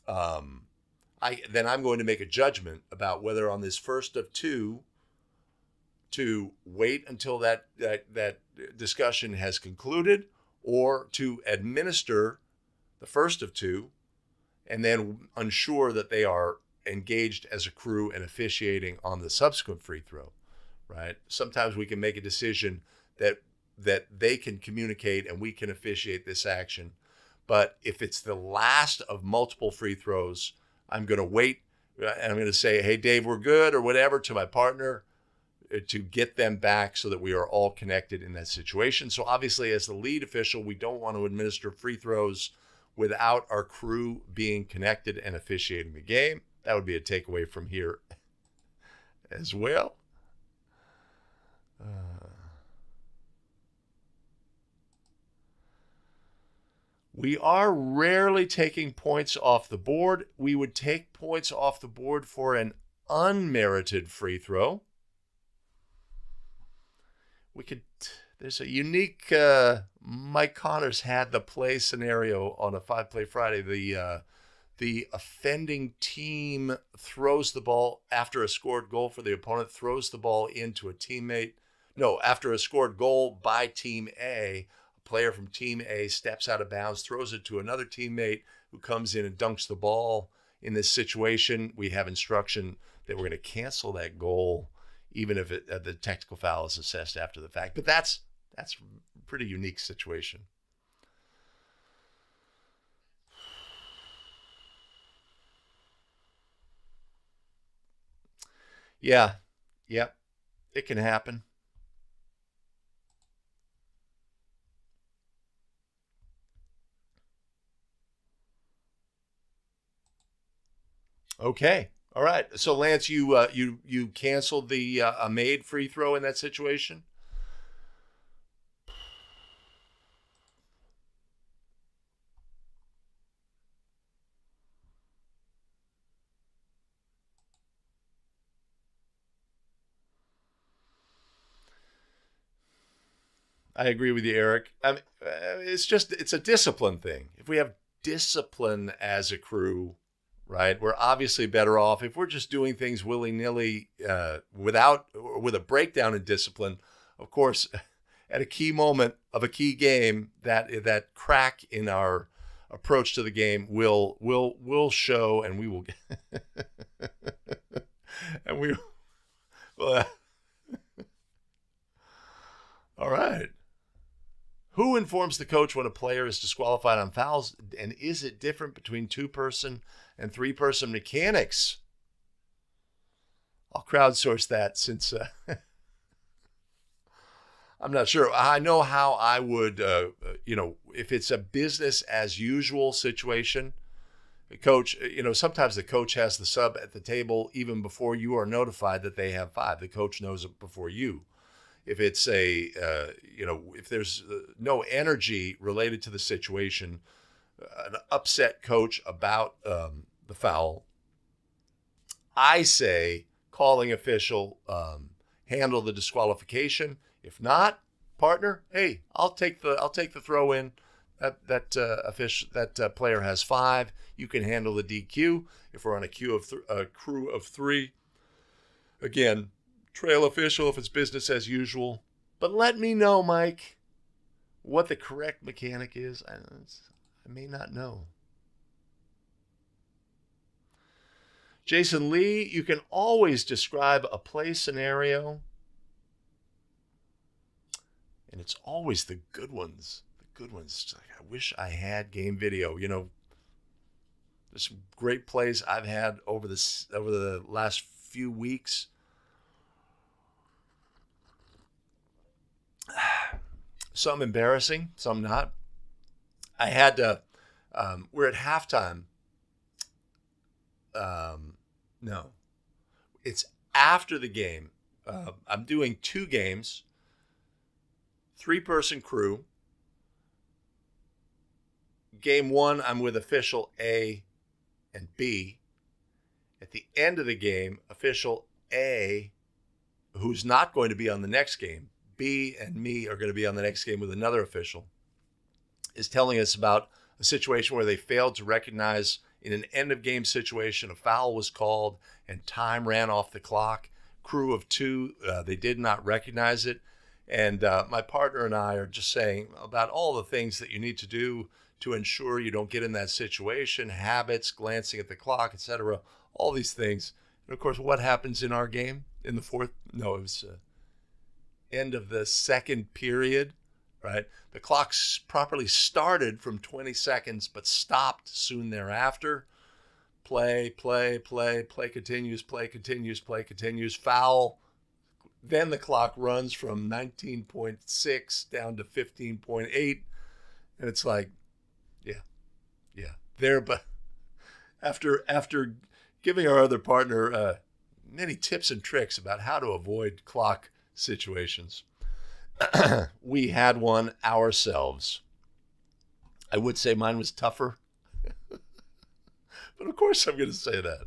then I'm going to make a judgment about whether on this first of 2 to wait until that discussion has concluded, or to administer the first of 2 and then ensure that they are engaged as a crew and officiating on the subsequent free throw, right? Sometimes we can make a decision that they can communicate and we can officiate this action. But if it's the last of multiple free throws, I'm going to wait and I'm going to say, hey, Dave, we're good or whatever to my partner to get them back so that we are all connected in that situation. So obviously, as the lead official, we don't want to administer free throws without our crew being connected and officiating the game. That would be a takeaway from here as well. We are rarely taking points off the board. We would take points off the board for an unmerited free throw. There's a unique, Mike Connors had the play scenario on a 5-Play Friday. The offending team throws the ball after a scored goal for the opponent, throws the ball into a teammate. No, after a scored goal by Team A, a player from Team A steps out of bounds, throws it to another teammate who comes in and dunks the ball. In this situation, we have instruction that we're going to cancel that goal, even if the technical foul is assessed after the fact. But that's a pretty unique situation. Yeah, it can happen. Okay, all right. So Lance, you canceled the a made free throw in that situation. I agree with you, Eric. I mean, it's a discipline thing. If we have discipline as a crew, right, we're obviously better off. If we're just doing things willy-nilly with a breakdown in discipline, of course, at a key moment of a key game, that crack in our approach to the game will show, and we will and we well, all right. Who informs the coach when a player is disqualified on fouls? And is it different between 2-person and 3-person mechanics? I'll crowdsource that since I'm not sure. I know how I would, if it's a business as usual situation, the coach, sometimes the coach has the sub at the table even before you are notified that they have 5. The coach knows it before you. If it's if there's no energy related to the situation, an upset coach about the foul, I say calling official, handle the disqualification. If not, partner, hey, I'll take the throw in. That player has 5. You can handle the DQ. If we're on a crew of 3, again, trail official if it's business as usual. But let me know, Mike, what the correct mechanic is. I may not know. Jason Lee, you can always describe a play scenario, and it's always the good ones. The good ones. Like, I wish I had game video. There's some great plays I've had over the last few weeks. Some embarrassing, some not. I had to, we're at halftime. No, it's after the game. I'm doing 2 games, 3-person crew. Game 1, I'm with official A and B. At the end of the game, official A, who's not going to be on the next game, B and me are going to be on the next game with another official, is telling us about a situation where they failed to recognize in an end-of-game situation a foul was called and time ran off the clock. Crew of 2, they did not recognize it. And my partner and I are just saying about all the things that you need to do to ensure you don't get in that situation, habits, glancing at the clock, etc., all these things. And of course, what happens in our game in the fourth? No, it was end of the second period, right? The clock properly started from 20 seconds, but stopped soon thereafter. Play continues, foul. Then the clock runs from 19.6 down to 15.8. And it's like, yeah. There, but after giving our other partner many tips and tricks about how to avoid clock situations, we had one ourselves. I would say mine was tougher, but of course I'm going to say that.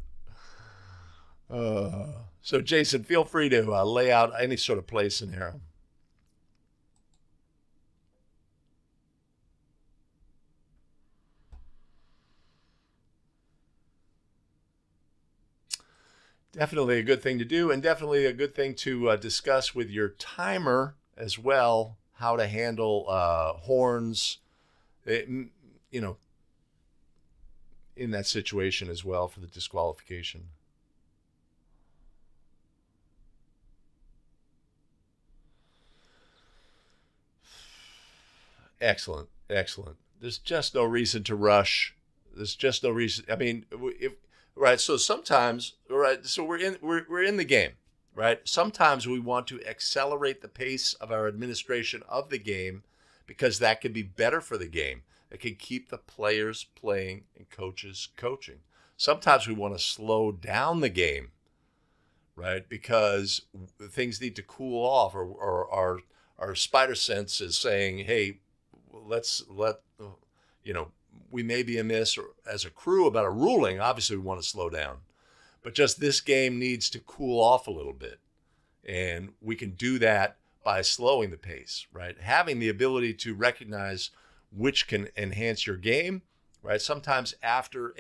So Jason, feel free to lay out any sort of play scenario. Definitely a good thing to do, and definitely a good thing to discuss with your timer as well, how to handle horns, in that situation as well for the disqualification. Excellent. There's just no reason to rush. There's just no reason. I mean, right. So sometimes, right. So we're in the game, right? Sometimes we want to accelerate the pace of our administration of the game because that could be better for the game. It can keep the players playing and coaches coaching. Sometimes we want to slow down the game, right? Because things need to cool off, or our spider sense is saying, hey, we may be amiss or as a crew about a ruling. Obviously, we want to slow down. But just this game needs to cool off a little bit. And we can do that by slowing the pace, right? Having the ability to recognize which can enhance your game, right? Sometimes after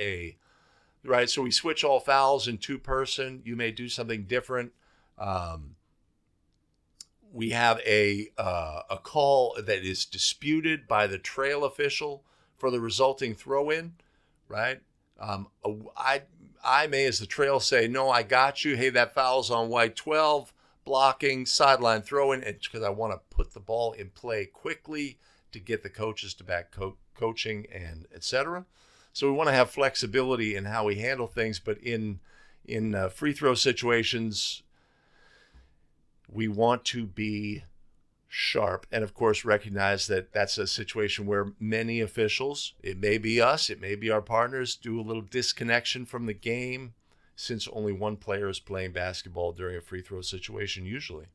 right? So we switch all fouls in two-person. You may do something different. We have a call that is disputed by the trail official for the resulting throw-in, right? I may, as the trail, say, no, I got you. Hey, that foul's on white 12, blocking, sideline throw-in, because I want to put the ball in play quickly to get the coaches to back coaching and etc. So we want to have flexibility in how we handle things, but in free throw situations, we want to be sharp and, of course, recognize that that's a situation where many officials, it may be us, it may be our partners, do a little disconnection from the game since only one player is playing basketball during a free throw situation usually.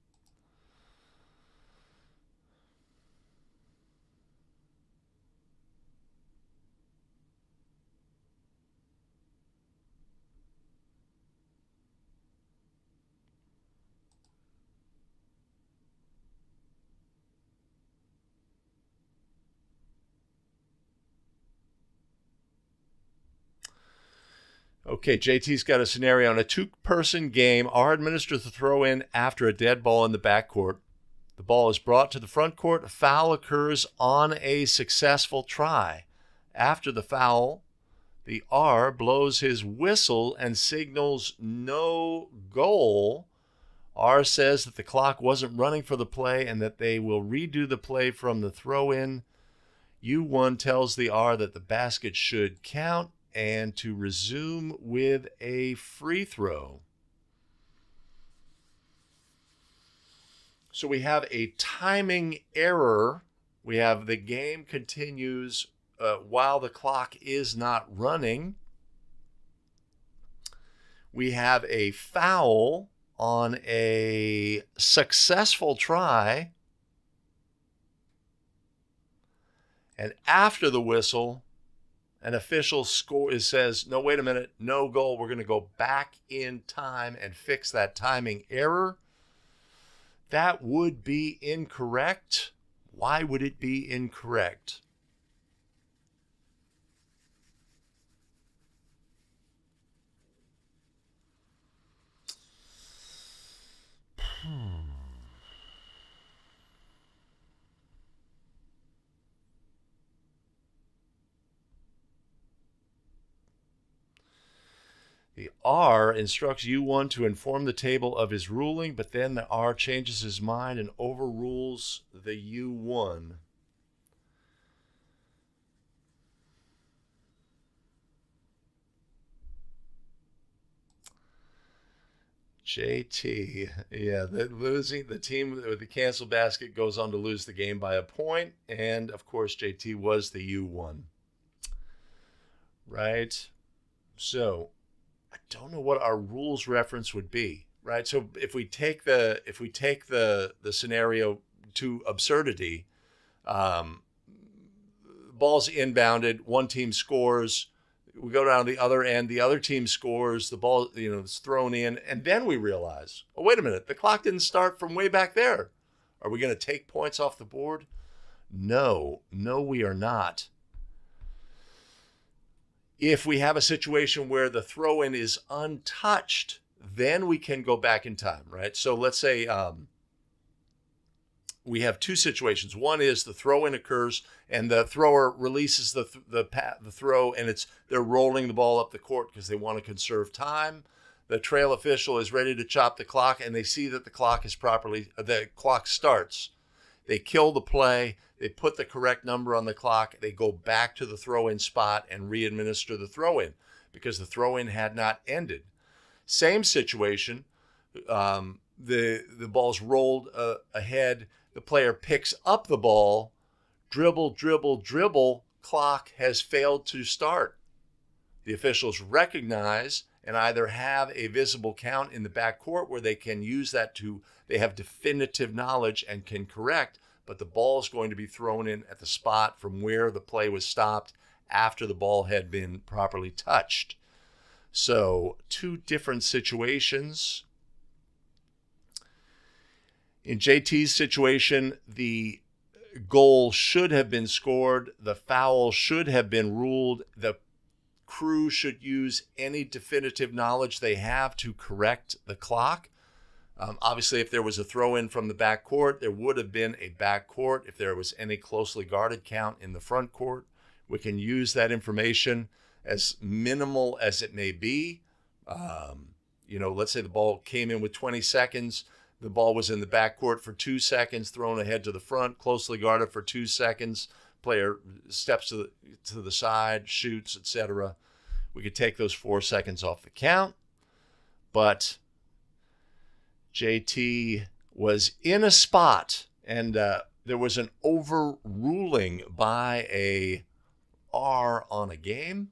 Okay, JT's got a scenario. In a two-person game, R administers the throw-in after a dead ball in the backcourt. The ball is brought to the front court. A foul occurs on a successful try. After the foul, the R blows his whistle and signals no goal. R says that the clock wasn't running for the play and that they will redo the play from the throw-in. U1 tells the R that the basket should count and to resume with a free throw. So we have a timing error. We have the game continues while the clock is not running. We have a foul on a successful try. And after the whistle, an official says, no, wait a minute, no goal. We're going to go back in time and fix that timing error. That would be incorrect. Why would it be incorrect? The R instructs U1 to inform the table of his ruling, but then the R changes his mind and overrules the U1. JT, yeah, the team with the cancel basket goes on to lose the game by a point, and of course JT was the U1. Right? So I don't know what our rules reference would be, right? So if we take the scenario to absurdity, ball's inbounded, one team scores, we go down the other end, the other team scores, the ball, is thrown in, and then we realize, oh, wait a minute, the clock didn't start from way back there. Are we going to take points off the board? No, we are not. If we have a situation where the throw-in is untouched, then we can go back in time, right? So let's say we have two situations. One is the throw-in occurs and the thrower releases the throw, and they're rolling the ball up the court because they want to conserve time. The trail official is ready to chop the clock, and they see that the clock starts. They kill the play. They put the correct number on the clock. They go back to the throw-in spot and re-administer the throw-in because the throw-in had not ended. Same situation. The ball's rolled ahead. The player picks up the ball, dribble, clock has failed to start. The officials recognize and either have a visible count in the backcourt where they can use that they have definitive knowledge and can correct, but the ball is going to be thrown in at the spot from where the play was stopped after the ball had been properly touched. So, two different situations. In JT's situation, the goal should have been scored. The foul should have been ruled. The crew should use any definitive knowledge they have to correct the clock. Obviously, if there was a throw-in from the back court, there would have been a back court. If there was any closely guarded count in the front court, we can use that information as minimal as it may be. Let's say the ball came in with 20 seconds. The ball was in the backcourt for 2 seconds, thrown ahead to the front, closely guarded for 2 seconds. Player steps to the side, shoots, etc. We could take those 4 seconds off the count. But JT was in a spot, and there was an overruling by a R on a game.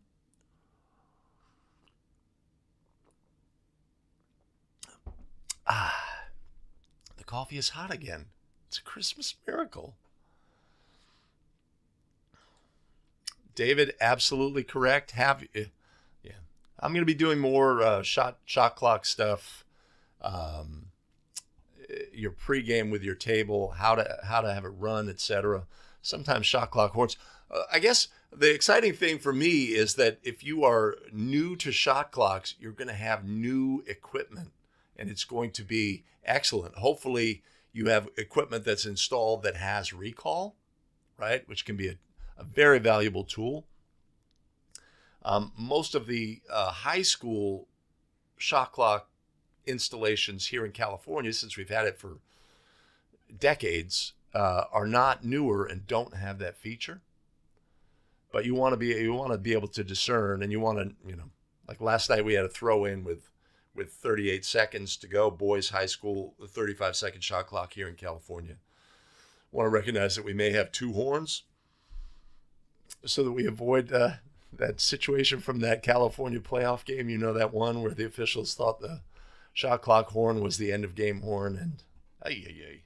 The coffee is hot again. It's a Christmas miracle. David, absolutely correct. I'm going to be doing more shot clock stuff. Your pregame with your table, how to have it run, etc. Sometimes shot clock horns. I guess the exciting thing for me is that if you are new to shot clocks, you're going to have new equipment, and it's going to be excellent. Hopefully, you have equipment that's installed that has recall, right? Which can be a very valuable tool. Most of the high school shot clock installations here in California, since we've had it for decades, are not newer and don't have that feature. But you want to be able to discern, and you want to, like last night we had a throw in with 38 seconds to go, boys high school, the 35-second shot clock here in California. Want to recognize that we may have 2 horns so that we avoid that situation from that California playoff game. That one where the officials thought the shot clock horn was the end of game horn, and ay.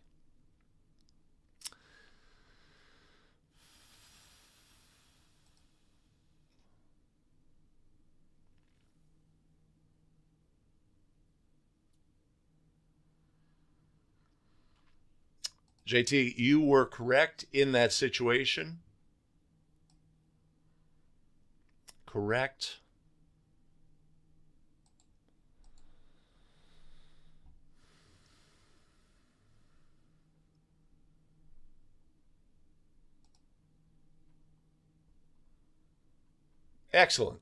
JT, you were correct in that situation. Correct. Excellent.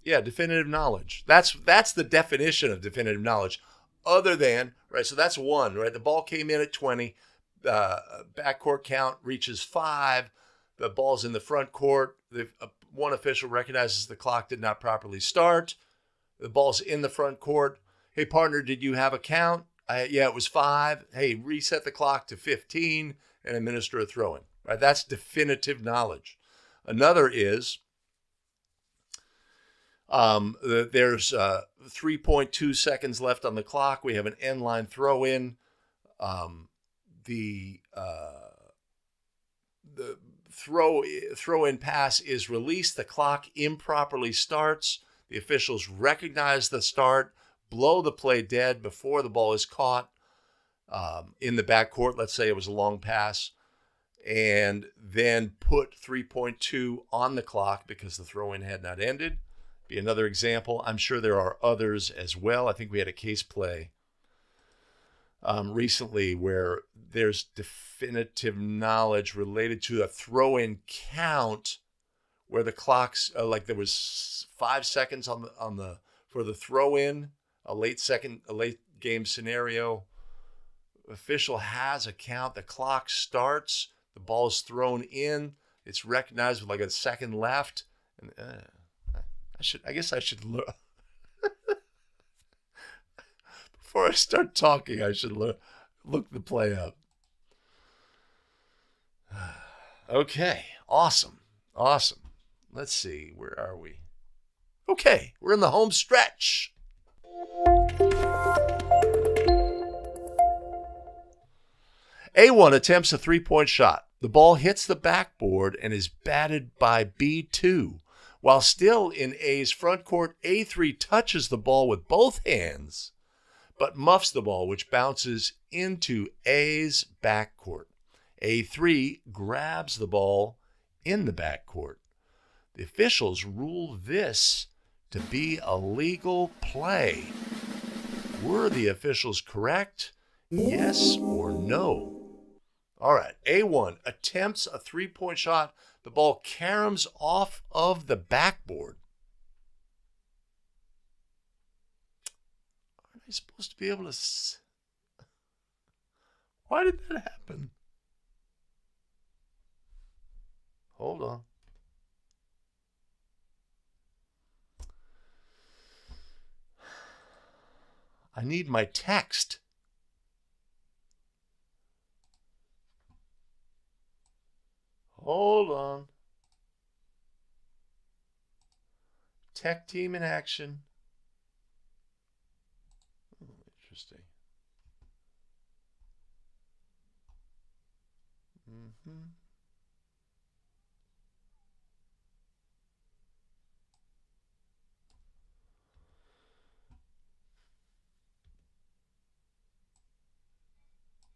Yeah, definitive knowledge. That's the definition of definitive knowledge. Other than, right, so that's one, right? The ball came in at 20, backcourt count reaches 5, the ball's in the front court, one official recognizes the clock did not properly start, the ball's in the front court. Hey, partner, did you have a count? Yeah, it was 5. Hey, reset the clock to 15 and administer a throw-in, right? That's definitive knowledge. Another is, there's 3.2 seconds left on the clock. We have an end line throw in. The throw in pass is released. The clock improperly starts. The officials recognize the start, blow the play dead before the ball is caught in the backcourt. Let's say it was a long pass, and then put 3.2 on the clock because the throw in had not ended. Be another example. I'm sure there are others as well. I think we had a case play recently where there's definitive knowledge related to a throw-in count where the clock's like there was 5 seconds for the throw-in, a late game scenario. Official has a count. The clock starts. The ball is thrown in. It's recognized with like a second left, and I guess I should look. Before I start talking, I should look the play up. Okay, awesome. Let's see, where are we? Okay, we're in the home stretch. A1 attempts a three-point shot. The ball hits the backboard and is batted by B2. While still in A's front court, A3 touches the ball with both hands, but muffs the ball, which bounces into A's backcourt. A3 grabs the ball in the backcourt. The officials rule this to be a legal play. Were the officials correct? Yes or no? All right, A1 attempts a three-point shot. The ball caroms off of the backboard. Aren't I supposed to be able to... Why did that happen? Hold on. I need my text. Hold on. Tech team in action. Interesting.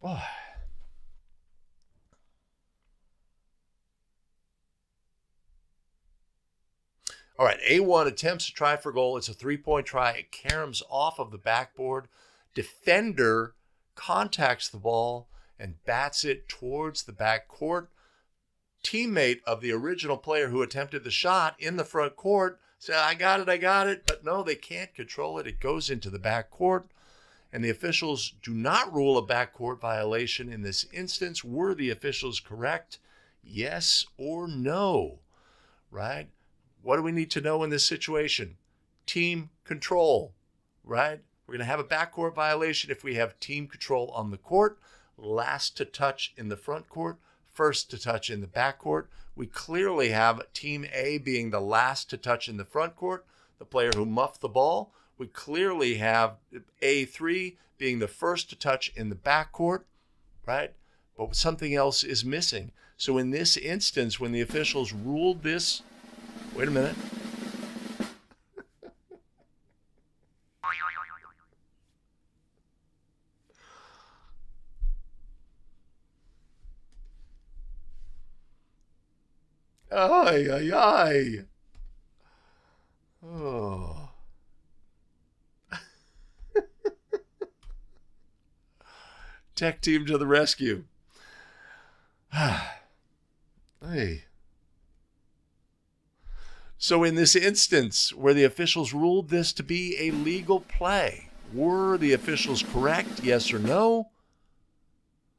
Boy. All right, A1 attempts to try for goal. It's a three-point try. It caroms off of the backboard. Defender contacts the ball and bats it towards the backcourt. Teammate of the original player who attempted the shot in the front court said, I got it. But no, they can't control it. It goes into the backcourt. And the officials do not rule a backcourt violation in this instance. Were the officials correct? Yes or no? Right? What do we need to know in this situation? Team control, right? We're going to have a backcourt violation if we have team control on the court. Last to touch in the front court, first to touch in the backcourt. We clearly have Team A being the last to touch in the front court, the player who muffed the ball. We clearly have A3 being the first to touch in the backcourt, right? But something else is missing. So in this instance, when the officials ruled this, wait a minute. Ay, ay, ay. Oh. Tech team to the rescue. Hey. So in this instance, where the officials ruled this to be a legal play, were the officials correct? Yes or no?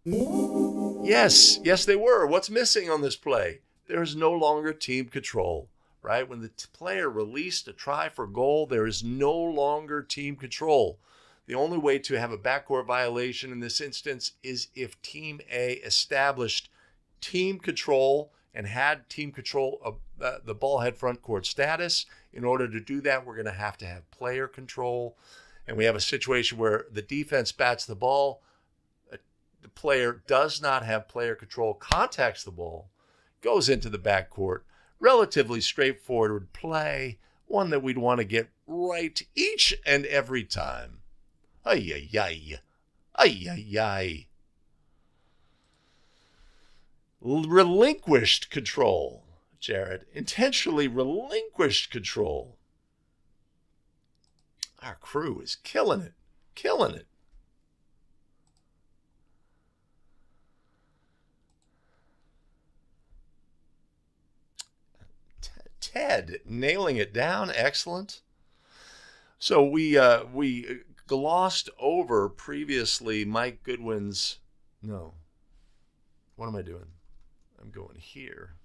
Yes, they were. What's missing on this play? There is no longer team control, right? When the player released a try for goal, there is no longer team control. The only way to have a backcourt violation in this instance is if Team A established team control and had team control of the ball head front court status. In order to do that, we're going to have player control. And we have a situation where the defense bats the ball. The player does not have player control, contacts the ball, goes into the backcourt. Relatively straightforward play, one that we'd want to get right each and every time. Ay, ay, ay. Ay, ay, ay. Relinquished control, Jared. Intentionally relinquished control. Our crew is killing it. Killing it. Ted, nailing it down. Excellent. So we glossed over previously Mike Goodwin's... No. What am I doing? I'm going here.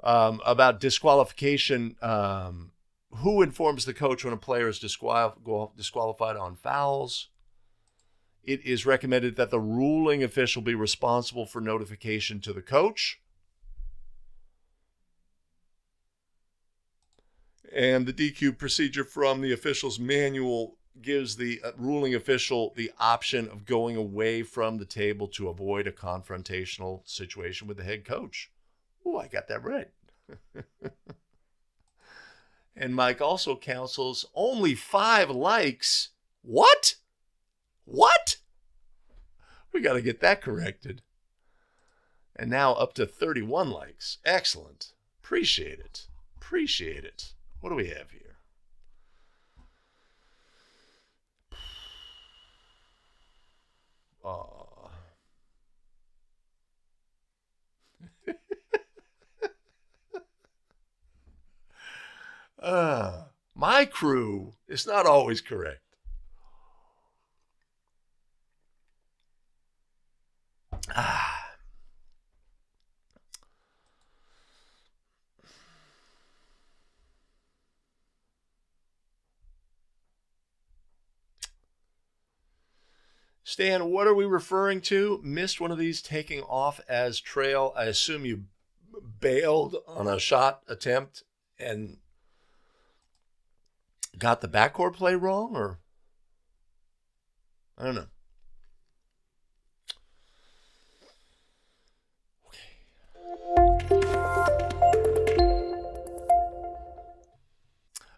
About disqualification. Who informs the coach when a player is disqualified on fouls? It is recommended that the ruling official be responsible for notification to the coach. And the DQ procedure from the official's manual gives the ruling official the option of going away from the table to avoid a confrontational situation with the head coach. Oh, I got that right. And Mike also counsels only 5 likes. What? What? We got to get that corrected. And now up to 31 likes. Excellent. Appreciate it. Appreciate it. What do we have here? My crew is not always correct. Stan, what are we referring to? Missed one of these taking off as trail. I assume you bailed on a shot attempt and got the backcourt play wrong, or I don't know.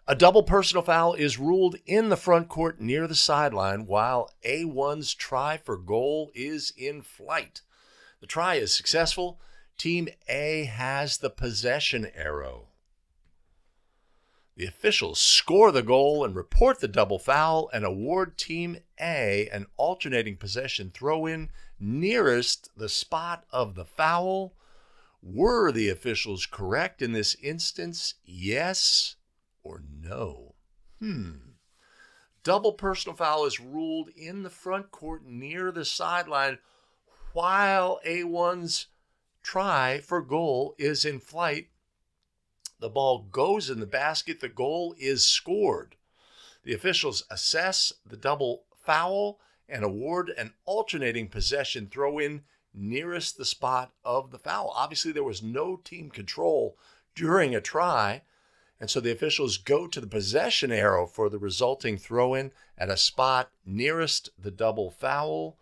A double personal foul is ruled in the front court near the sideline while A1's try for goal is in flight. The try is successful. Team A has the possession arrow. The officials score the goal and report the double foul and award Team A an alternating possession throw-in nearest the spot of the foul. Were the officials correct in this instance? Yes or no? Double personal foul is ruled in the front court near the sideline while A1's try for goal is in flight. The ball goes in the basket. The goal is scored. The officials assess the double foul and award an alternating possession throw-in nearest the spot of the foul. Obviously, there was no team control during a try, and so the officials go to the possession arrow for the resulting throw-in at a spot nearest the double foul.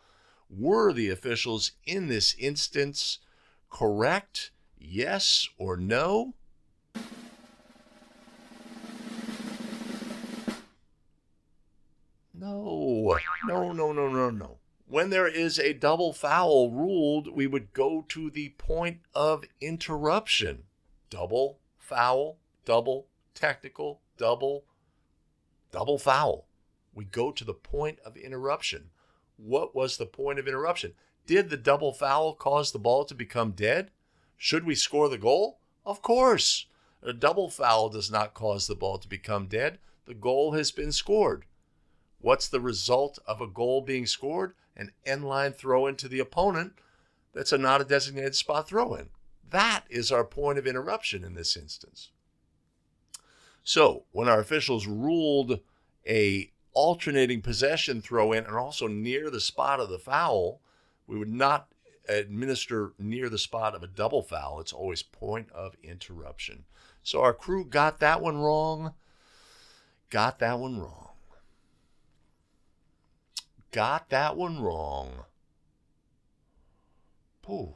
Were the officials in this instance correct? Yes or no? No. When there is a double foul ruled, we would go to the point of interruption. Double foul, double technical, double foul. We go to the point of interruption. What was the point of interruption? Did the double foul cause the ball to become dead? Should we score the goal? Of course. A double foul does not cause the ball to become dead. The goal has been scored. What's the result of a goal being scored? An end line throw in to the opponent. That's not a designated spot throw in. That is our point of interruption in this instance. So when our officials ruled a alternating possession throw in and also near the spot of the foul, we would not administer near the spot of a double foul. It's always point of interruption. So our crew got that one wrong. Got that one wrong. Got that one wrong. Pooh.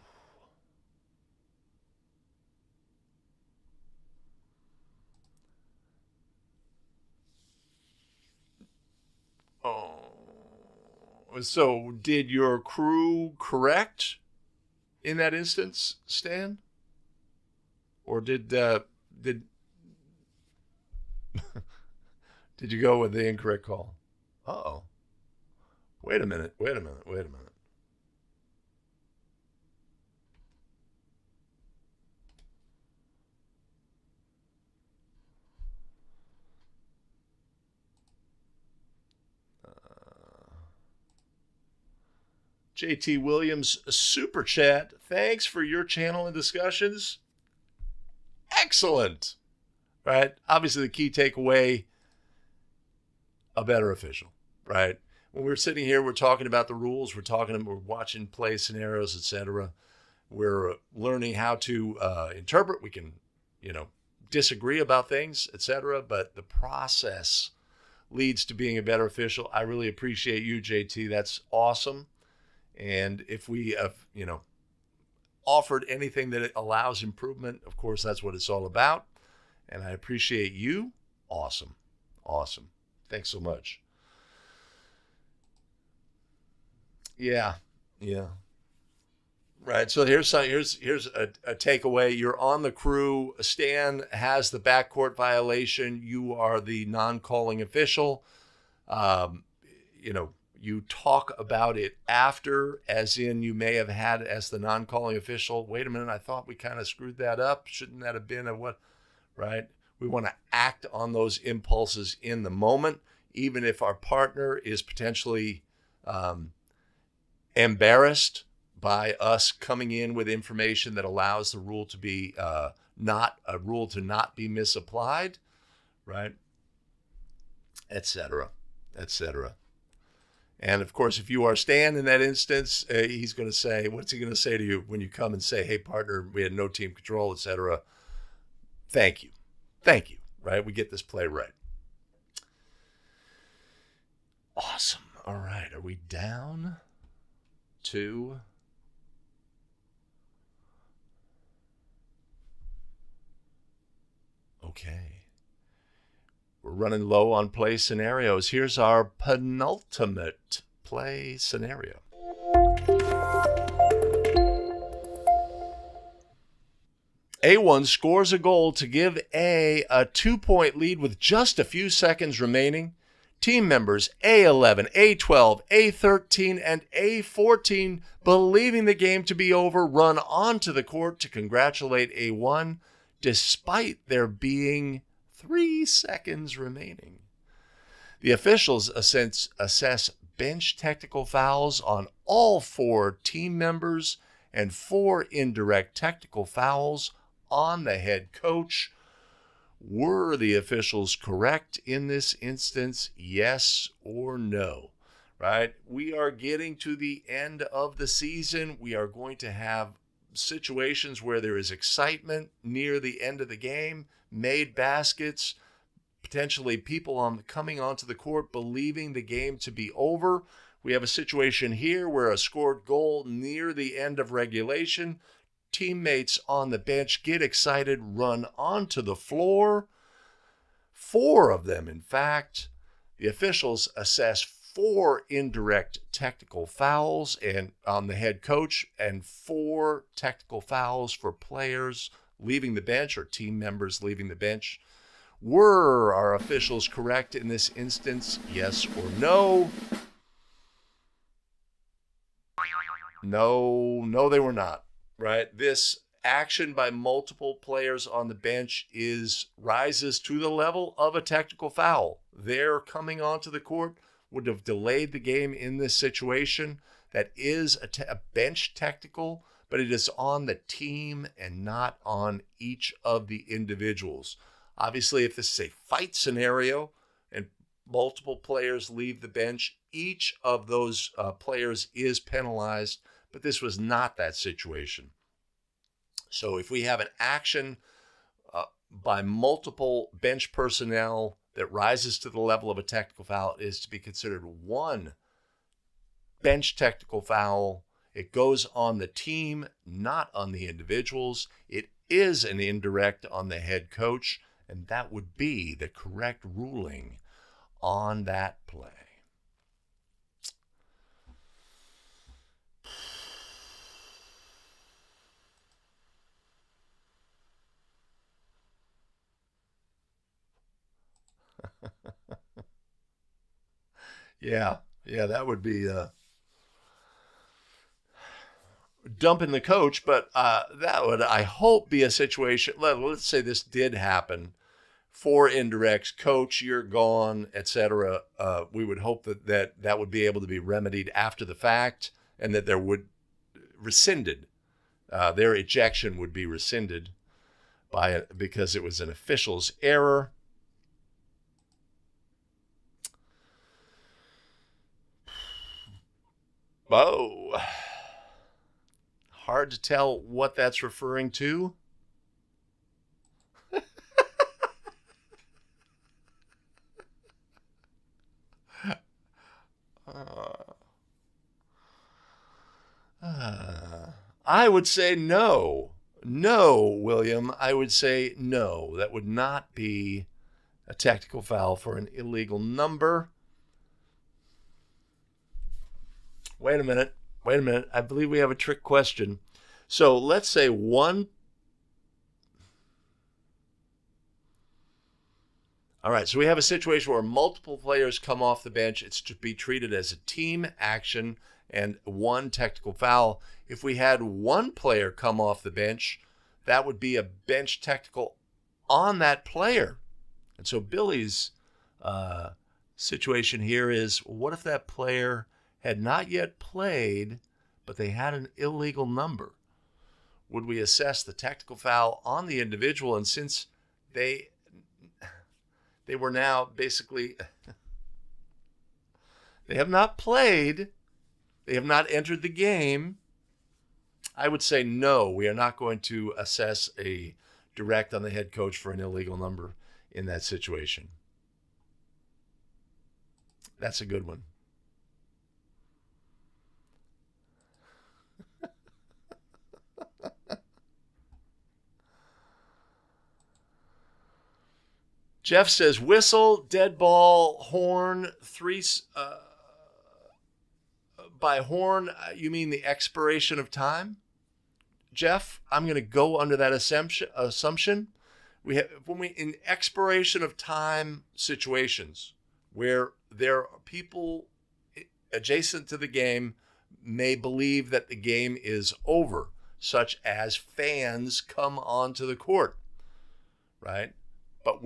Oh. So did your crew correct in that instance, Stan? Or did did you go with the incorrect call? Uh-oh. Wait a minute. JT Williams, super chat. Thanks for your channel and discussions. Excellent. Right? Obviously, the key takeaway, a better official. Right? When we're sitting here, we're talking about the rules. We're watching play scenarios, etc. We're learning how to interpret. We can, disagree about things, etc. But the process leads to being a better official. I really appreciate you, JT. That's awesome. And if we have, offered anything that allows improvement, of course, that's what it's all about. And I appreciate you. Awesome. Thanks so much. Yeah. Right. So here's a takeaway. You're on the crew. Stan has the backcourt violation. You are the non-calling official. You talk about it after, as in you may have had as the non-calling official. Wait a minute, I thought we kind of screwed that up. Shouldn't that have been a what? Right? We want to act on those impulses in the moment, even if our partner is potentially embarrassed by us coming in with information that allows the rule to be not be misapplied, right? Etc. And of course, if you are Stan in that instance, he's going to say, what's he going to say to you when you come and say, hey, partner, we had no team control, etc. Thank you, right? We get this play right. Awesome. All right. Are we down to... Okay. We're running low on play scenarios. Here's our penultimate play scenario. A1 scores a goal to give A a 2-point lead with just a few seconds remaining. Team members A11, A12, A13, and A14, believing the game to be over, run onto the court to congratulate A1, despite there being 3 seconds remaining. The officials assess bench technical fouls on all 4 team members and 4 indirect technical fouls on the head coach. Were the officials correct in this instance? Yes or no? Right? We are getting to the end of the season. We are going to have situations where there is excitement near the end of the game, made baskets, potentially people coming onto the court believing the game to be over. We have a situation here where a scored goal near the end of regulation. Teammates on the bench get excited, run onto the floor. 4 of them, in fact. The officials assess 4 indirect technical fouls and on the head coach and 4 technical fouls for players leaving the bench or team members leaving the bench. Were our officials correct in this instance? Yes or no? No, they were not. Right? This action by multiple players on the bench rises to the level of a technical foul. Their coming onto the court would have delayed the game in this situation. That is a bench technical, but it is on the team and not on each of the individuals. Obviously, if this is a fight scenario and multiple players leave the bench, each of those players is penalized, but this was not that situation. So if we have an action by multiple bench personnel that rises to the level of a technical foul, it is to be considered one bench technical foul. It goes on the team, not on the individuals. It is an indirect on the head coach, and that would be the correct ruling on that play. Yeah, that would be dumping the coach, but that would, I hope, be a situation. Let's say this did happen. 4 indirects, coach, you're gone, etc. We would hope that would be able to be remedied after the fact, and that there would rescinded. Their ejection would be rescinded because it was an official's error. Oh, hard to tell what that's referring to. I would say no. No, William. I would say no. That would not be a technical foul for an illegal number. Wait a minute. I believe we have a trick question. So let's say one. All right, so we have a situation where multiple players come off the bench. It's to be treated as a team action and one technical foul. If we had one player come off the bench, that would be a bench technical on that player. And so Billy's situation here is, what if that player had not yet played, but they had an illegal number? Would we assess the technical foul on the individual? And since they were now basically, they have not played, they have not entered the game, I would say no, we are not going to assess a direct on the head coach for an illegal number in that situation. That's a good one. Jeff says, whistle, dead ball, horn, 3... by horn, you mean the expiration of time? Jeff, I'm going to go under that assumption. In expiration of time situations where there are people adjacent to the game may believe that the game is over, such as fans come onto the court, right? But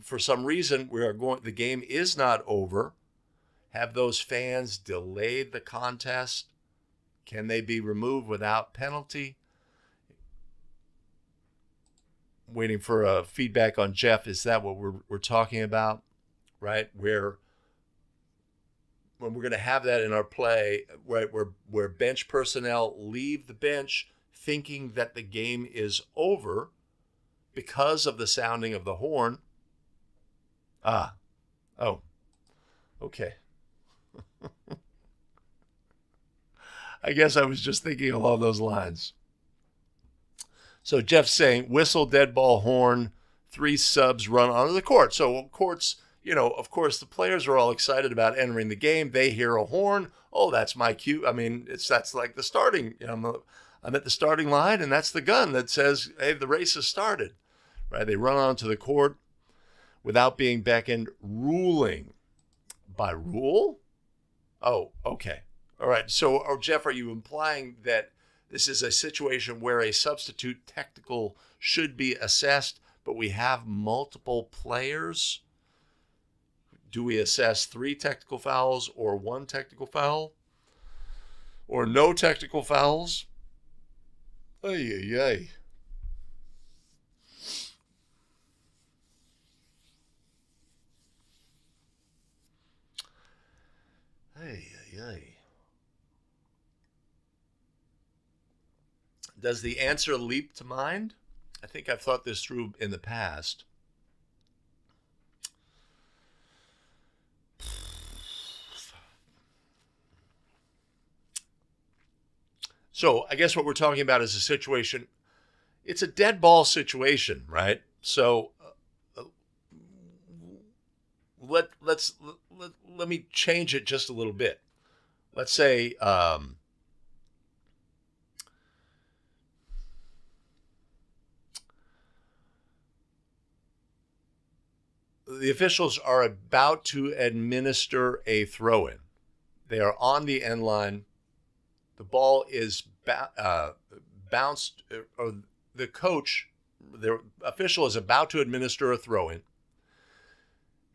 for some reason, the game is not over. Have those fans delayed the contest? Can they be removed without penalty? Waiting for a feedback on Jeff. Is that what we're talking about? Right? When we're going to have that in our play, right, where bench personnel leave the bench thinking that the game is over because of the sounding of the horn. Okay. I guess I was just thinking along those lines. So Jeff's saying, whistle, dead ball, horn, 3 subs run onto the court. So courts, of course, the players are all excited about entering the game. They hear a horn. Oh, that's my cue. I mean, that's like the starting. I'm at the starting line, and that's the gun that says, hey, the race has started. Right? They run onto the court without being beckoned, ruling. By rule? Oh, okay. All right. So, Jeff, are you implying that This is a situation where a substitute technical should be assessed, but we have multiple players. Do we assess 3 technical fouls or 1 technical foul? Or no technical fouls? Ay, ay, ay. Ay, ay, ay. Does the answer leap to mind? I think I've thought this through in the past. So I guess what we're talking about is a situation, it's a dead ball situation, right? So let me change it just a little bit. Let's say the officials are about to administer a throw-in. They are on the end line. The ball is bounced, or the coach, the official is about to administer a throw-in.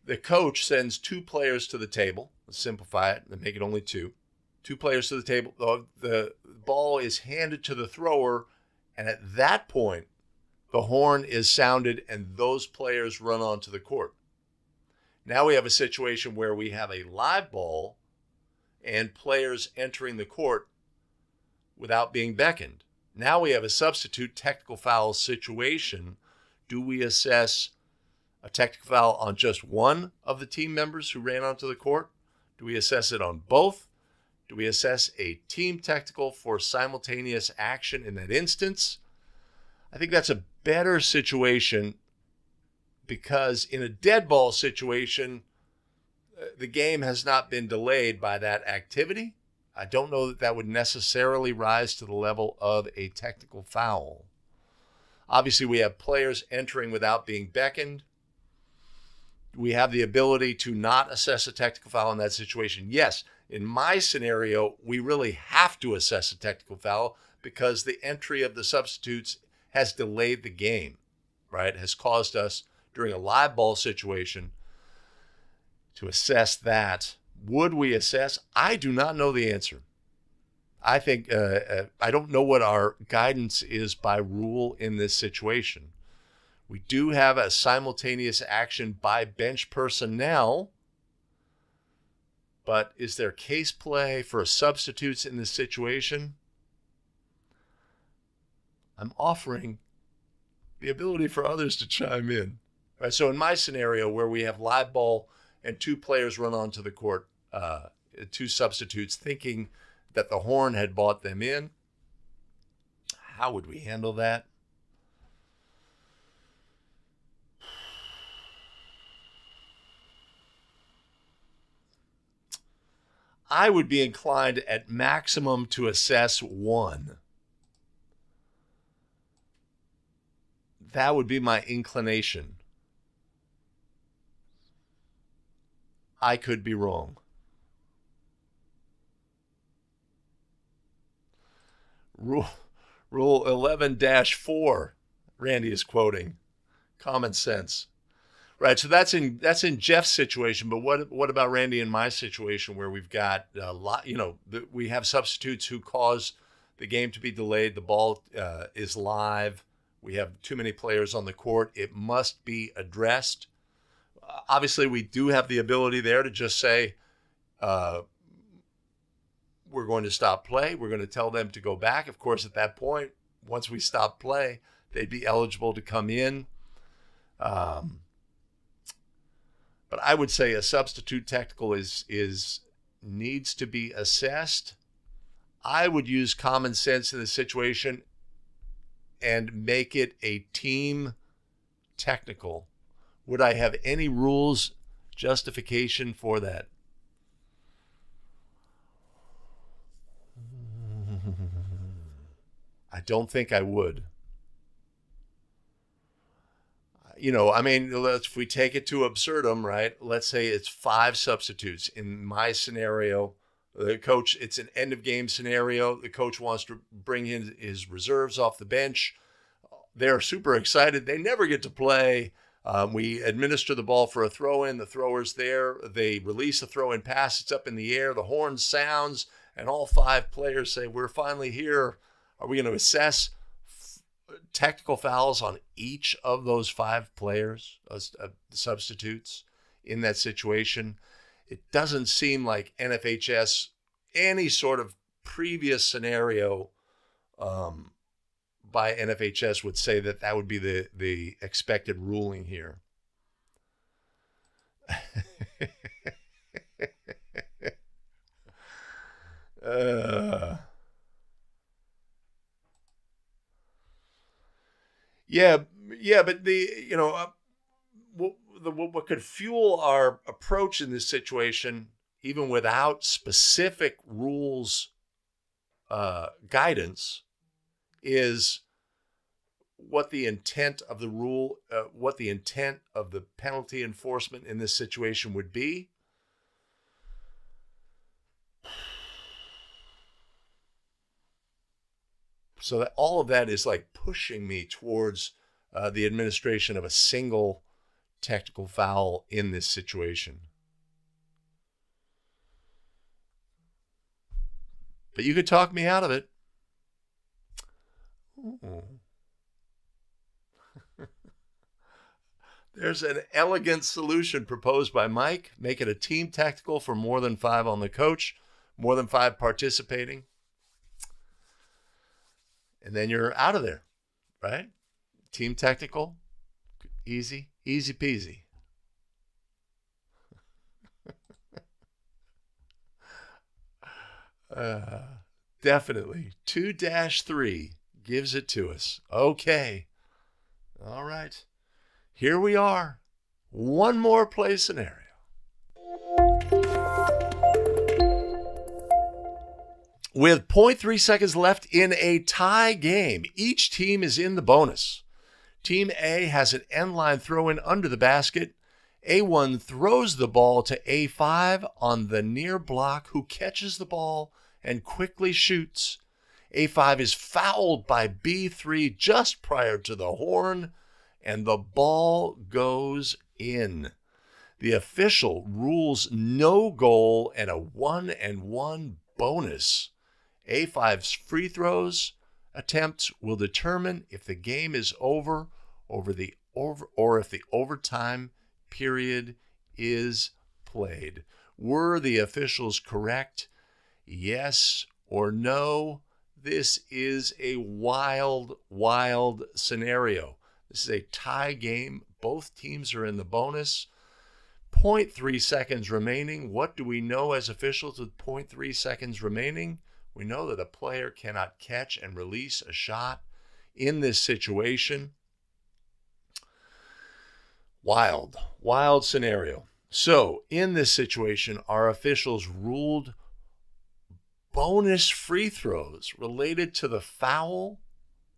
The coach sends 2 players to the table. Let's simplify it and make it only 2. 2 players to the table. The ball is handed to the thrower, and at that point, the horn is sounded and those players run onto the court. Now we have a situation where we have a live ball and players entering the court without being beckoned. Now we have a substitute technical foul situation. Do we assess a technical foul on just one of the team members who ran onto the court? Do we assess it on both? Do we assess a team technical for simultaneous action in that instance? I think that's a better situation, because in a dead ball situation, the game has not been delayed by that activity. I don't know that that would necessarily rise to the level of a technical foul. Obviously, we have players entering without being beckoned. We have the ability to not assess a technical foul in that situation. Yes, in my scenario, we really have to assess a technical foul because the entry of the substitutes has delayed the game, right? Has caused us, during a live ball situation, to assess that. Would we assess? I do not know the answer. I think, I don't know what our guidance is by rule in this situation. We do have a simultaneous action by bench personnel, but is there case play for substitutes in this situation? I'm offering the ability for others to chime in. Right, so in my scenario where we have live ball and 2 players run onto the court, 2 substitutes thinking that the horn had bought them in, how would we handle that? I would be inclined at maximum to assess 1. That would be my inclination. I could be wrong. Rule 11-4, Randy is quoting. Common sense. Right, so that's in Jeff's situation, but what about Randy and my situation, where we've got a lot, we have substitutes who cause the game to be delayed. The ball is live. We have too many players on the court. It must be addressed. Obviously, we do have the ability there to just say, we're going to stop play. We're going to tell them to go back. Of course, at that point, once we stop play, they'd be eligible to come in. But I would say a substitute technical needs to be assessed. I would use common sense in the situation and make it a team technical. Would I have any rules justification for that? I don't think I would. If we take it to absurdum, right? Let's say it's 5 substitutes. In my scenario, The coach, it's an end of game scenario. The coach wants to bring in his reserves off the bench. They're super excited. They never get to play. We administer the ball for a throw-in. The thrower's there. They release a throw-in pass. It's up in the air. The horn sounds, and all 5 players say, we're finally here. Are we going to assess technical fouls on each of those 5 players, substitutes, in that situation? It doesn't seem like NFHS, any sort of previous scenario by NFHS would say that that would be the expected ruling here. But what could fuel our approach in this situation, even without specific rules guidance, is what the intent of the rule, what the intent of the penalty enforcement in this situation would be. So that all of that is like pushing me towards the administration of a single technical foul in this situation. But you could talk me out of it. There's an elegant solution proposed by Mike. Make it a team technical for more than 5 on the coach, more than 5 participating. And then you're out of there, right? Team technical, easy peasy. Definitely. 2-3 gives it to us. Okay. All right. Here we are. One more play scenario. With 0.3 seconds left in a tie game, each team is in the bonus. Team A has an end line throw in under the basket. A1 throws the ball to A5 on the near block, who catches the ball and quickly shoots. A5 is fouled by B3 just prior to the horn, and the ball goes in. The official rules no goal and a 1-and-1 bonus. A5's free throws attempts will determine if the game is over or if the overtime period is played. Were the officials correct? Yes or no? This is a wild scenario. This is a tie game. Both teams are in the bonus. 0.3 seconds remaining. What do we know as officials with 0.3 seconds remaining? We know that a player cannot catch and release a shot in this situation. Wild scenario. So in this situation, our officials ruled bonus free throws related to the foul.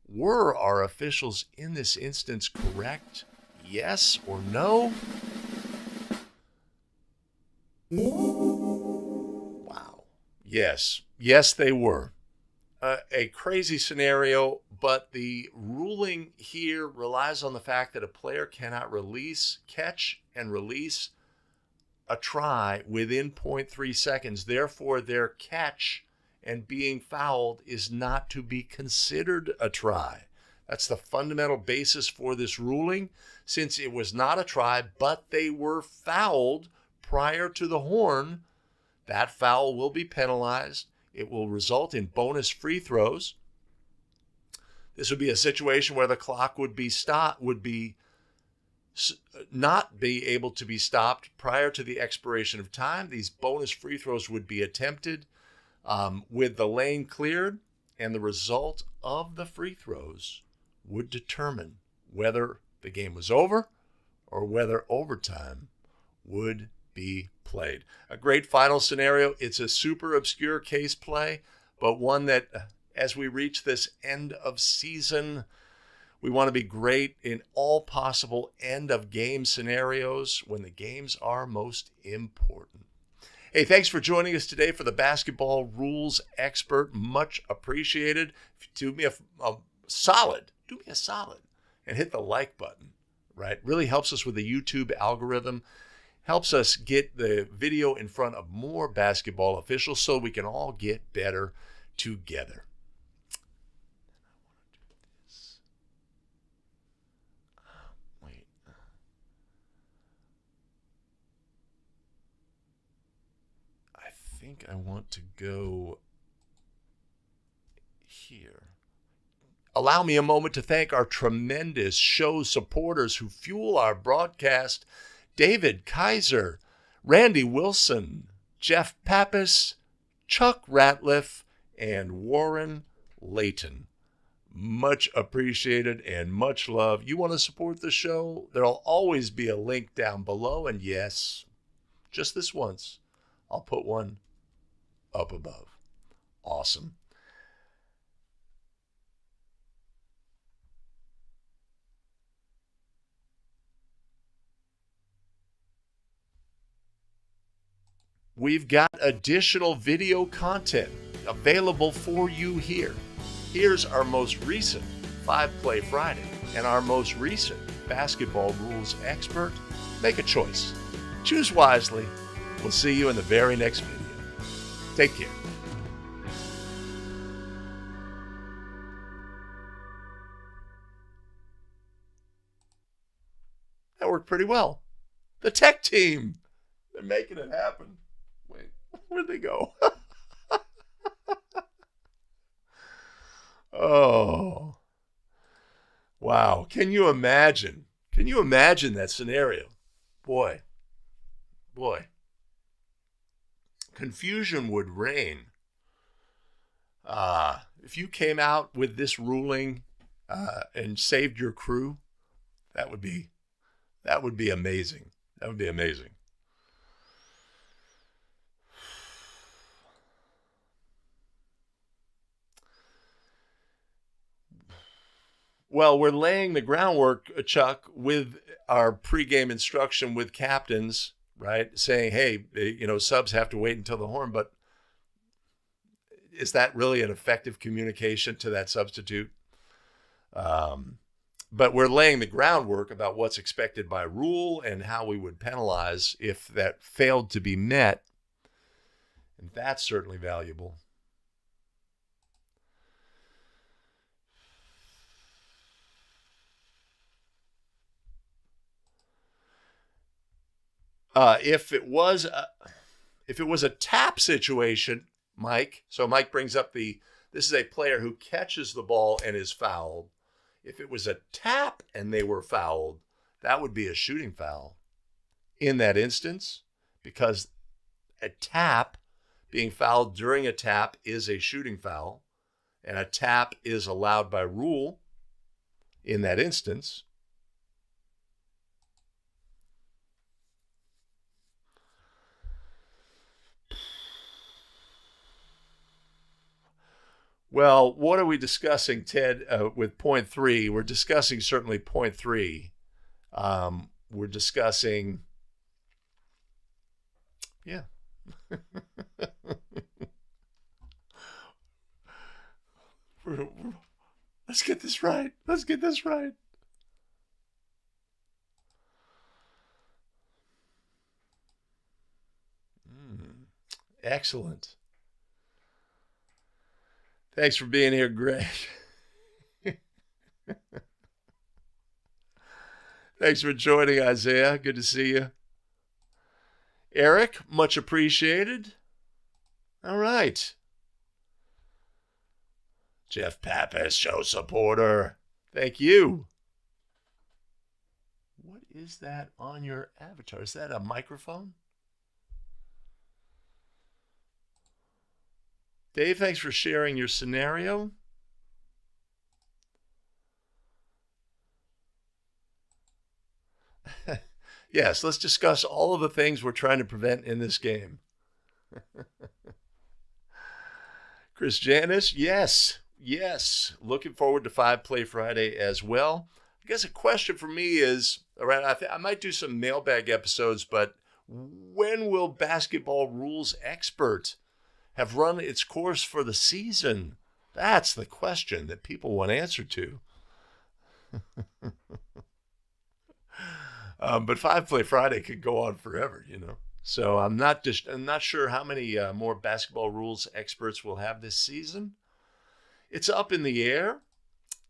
Were our officials in this instance correct? Yes or no? Wow. Yes, they were. A crazy scenario, but the ruling here relies on the fact that a player cannot catch and release a try within 0.3 seconds. Therefore, their catch and being fouled is not to be considered a try. That's the fundamental basis for this ruling. Since it was not a try, but they were fouled prior to the horn, that foul will be penalized. It will result in bonus free throws. This would be a situation where the clock would not be able to be stopped prior to the expiration of time. These bonus free throws would be attempted with the lane cleared, and the result of the free throws would determine whether the game was over or whether overtime would be played. A great final scenario. It's a super obscure case play, but one that, as we reach this end of season, we want to be great in all possible end of game scenarios when the games are most important. Hey, thanks for joining us today for the Basketball Rules Expert. Much appreciated. If you do me a solid, and hit the like button, right? Really helps us with the YouTube algorithm. Helps us get the video in front of more basketball officials so we can all get better together. Wait. I think I want to go here. Allow me a moment to thank our tremendous show supporters who fuel our broadcast. David Kaiser, Randy Wilson, Jeff Pappas, Chuck Ratliff, and Warren Layton. Much appreciated and much love. You want to support the show? There'll always be a link down below. And yes, just this once, I'll put one up above. Awesome. We've got additional video content available for you here. Here's our most recent 5-Play Friday and our most recent Basketball Rules Expert. Make a choice. Choose wisely. We'll see you in the very next video. Take care. That worked pretty well. The tech team, they're making it happen. Wait, where'd they go? Oh, wow. Can you imagine? Can you imagine that scenario? Boy. Confusion would reign. If you came out with this ruling and saved your crew, that would be amazing. That would be amazing. Well, we're laying the groundwork, Chuck, with our pregame instruction with captains, right? Saying, hey, subs have to wait until the horn. But is that really an effective communication to that substitute? But we're laying the groundwork about what's expected by rule and how we would penalize if that failed to be met. And that's certainly valuable. If it was a tap situation, Mike, so Mike brings up this is a player who catches the ball and is fouled. If it was a tap and they were fouled, that would be a shooting foul in that instance, because a tap, being fouled during a tap, is a shooting foul, and a tap is allowed by rule in that instance. Well, what are we discussing, Ted, with point 3? We're discussing certainly point 3. We're discussing, yeah. Let's get this right. Excellent. Thanks for being here, Greg. Thanks for joining, Isaiah. Good to see you. Eric, much appreciated. All right. Jeff Pappas, show supporter. Thank you. What is that on your avatar? Is that a microphone? Dave, thanks for sharing your scenario. Yes, let's discuss all of the things we're trying to prevent in this game. Chris Janis, yes. Looking forward to 5-Play Friday as well. I guess a question for me is, all right, I might do some mailbag episodes, but When will Basketball Rules Expert have run its course for the season? That's the question that people want answer to. But 5 Play Friday could go on forever, you know. So I'm not sure how many more Basketball Rules Experts we'll have this season. It's up in the air.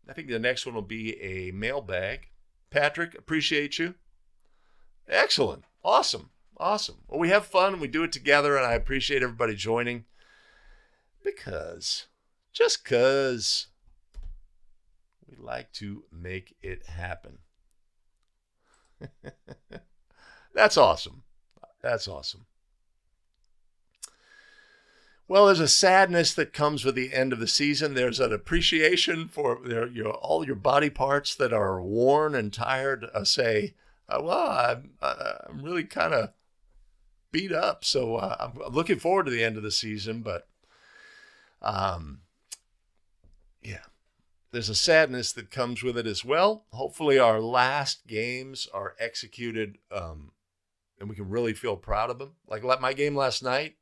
I think the next one will be a mailbag. Patrick, appreciate you. Excellent. Awesome. Awesome. Well, we have fun and we do it together, and I appreciate everybody joining just because we like to make it happen. That's awesome. That's awesome. Well, there's a sadness that comes with the end of the season. There's an appreciation for all your body parts that are worn and tired. Say, well, I'm really kind of beat up, so I'm looking forward to the end of the season. But yeah, there's a sadness that comes with it as well. Hopefully, our last games are executed, and we can really feel proud of them. Like my game last night.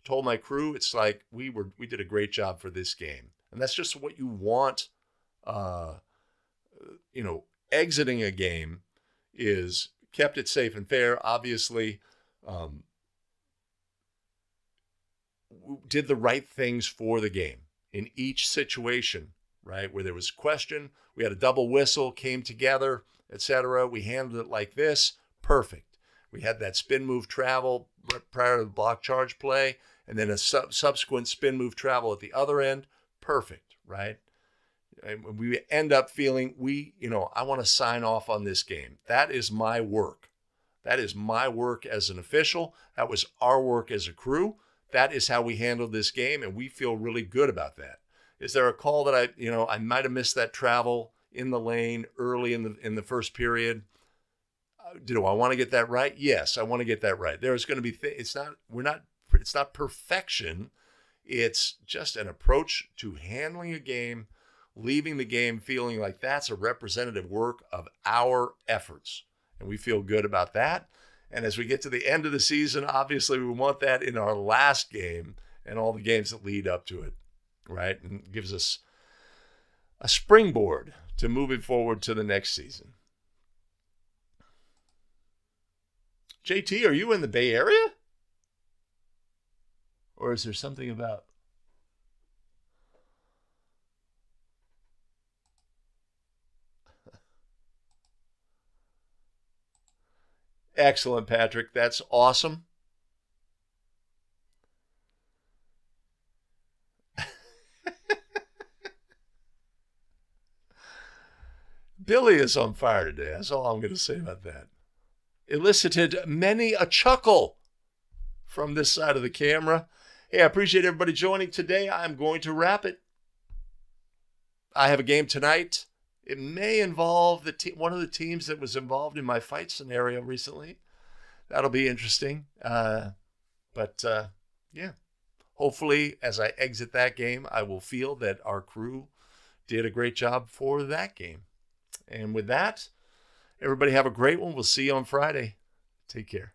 Told my crew, it's like we did a great job for this game, and that's just what you want. Exiting a game is kept it safe and fair. Obviously, did the right things for the game in each situation. Right where there was question, we had a double whistle, came together, etc. We handled it like this, perfect. We had that spin move travel prior to the block charge play. And then a subsequent spin move travel at the other end. Perfect, right? And we end up feeling I want to sign off on this game. That is my work. That is my work as an official. That was our work as a crew. That is how we handled this game, and we feel really good about that. Is there a call that I might have missed that travel in the lane early in the first period? Do I want to get that right? Yes, I want to get that right. There's going to be it's not perfection. It's just an approach to handling a game, leaving the game feeling like that's a representative work of our efforts. And we feel good about that. And as we get to the end of the season, obviously we want that in our last game and all the games that lead up to it, right? And gives us a springboard to moving forward to the next season. JT, are you in the Bay Area? Or is there something about... Excellent, Patrick. That's awesome. Billy is on fire today. That's all I'm going to say about that. Elicited many a chuckle from this side of the camera. Hey, I appreciate everybody joining today. I'm going to wrap it. I have a game tonight. It may involve one of the teams that was involved in my fight scenario recently. That'll be interesting. Yeah. Hopefully, as I exit that game, I will feel that our crew did a great job for that game. And with that, everybody have a great one. We'll see you on Friday. Take care.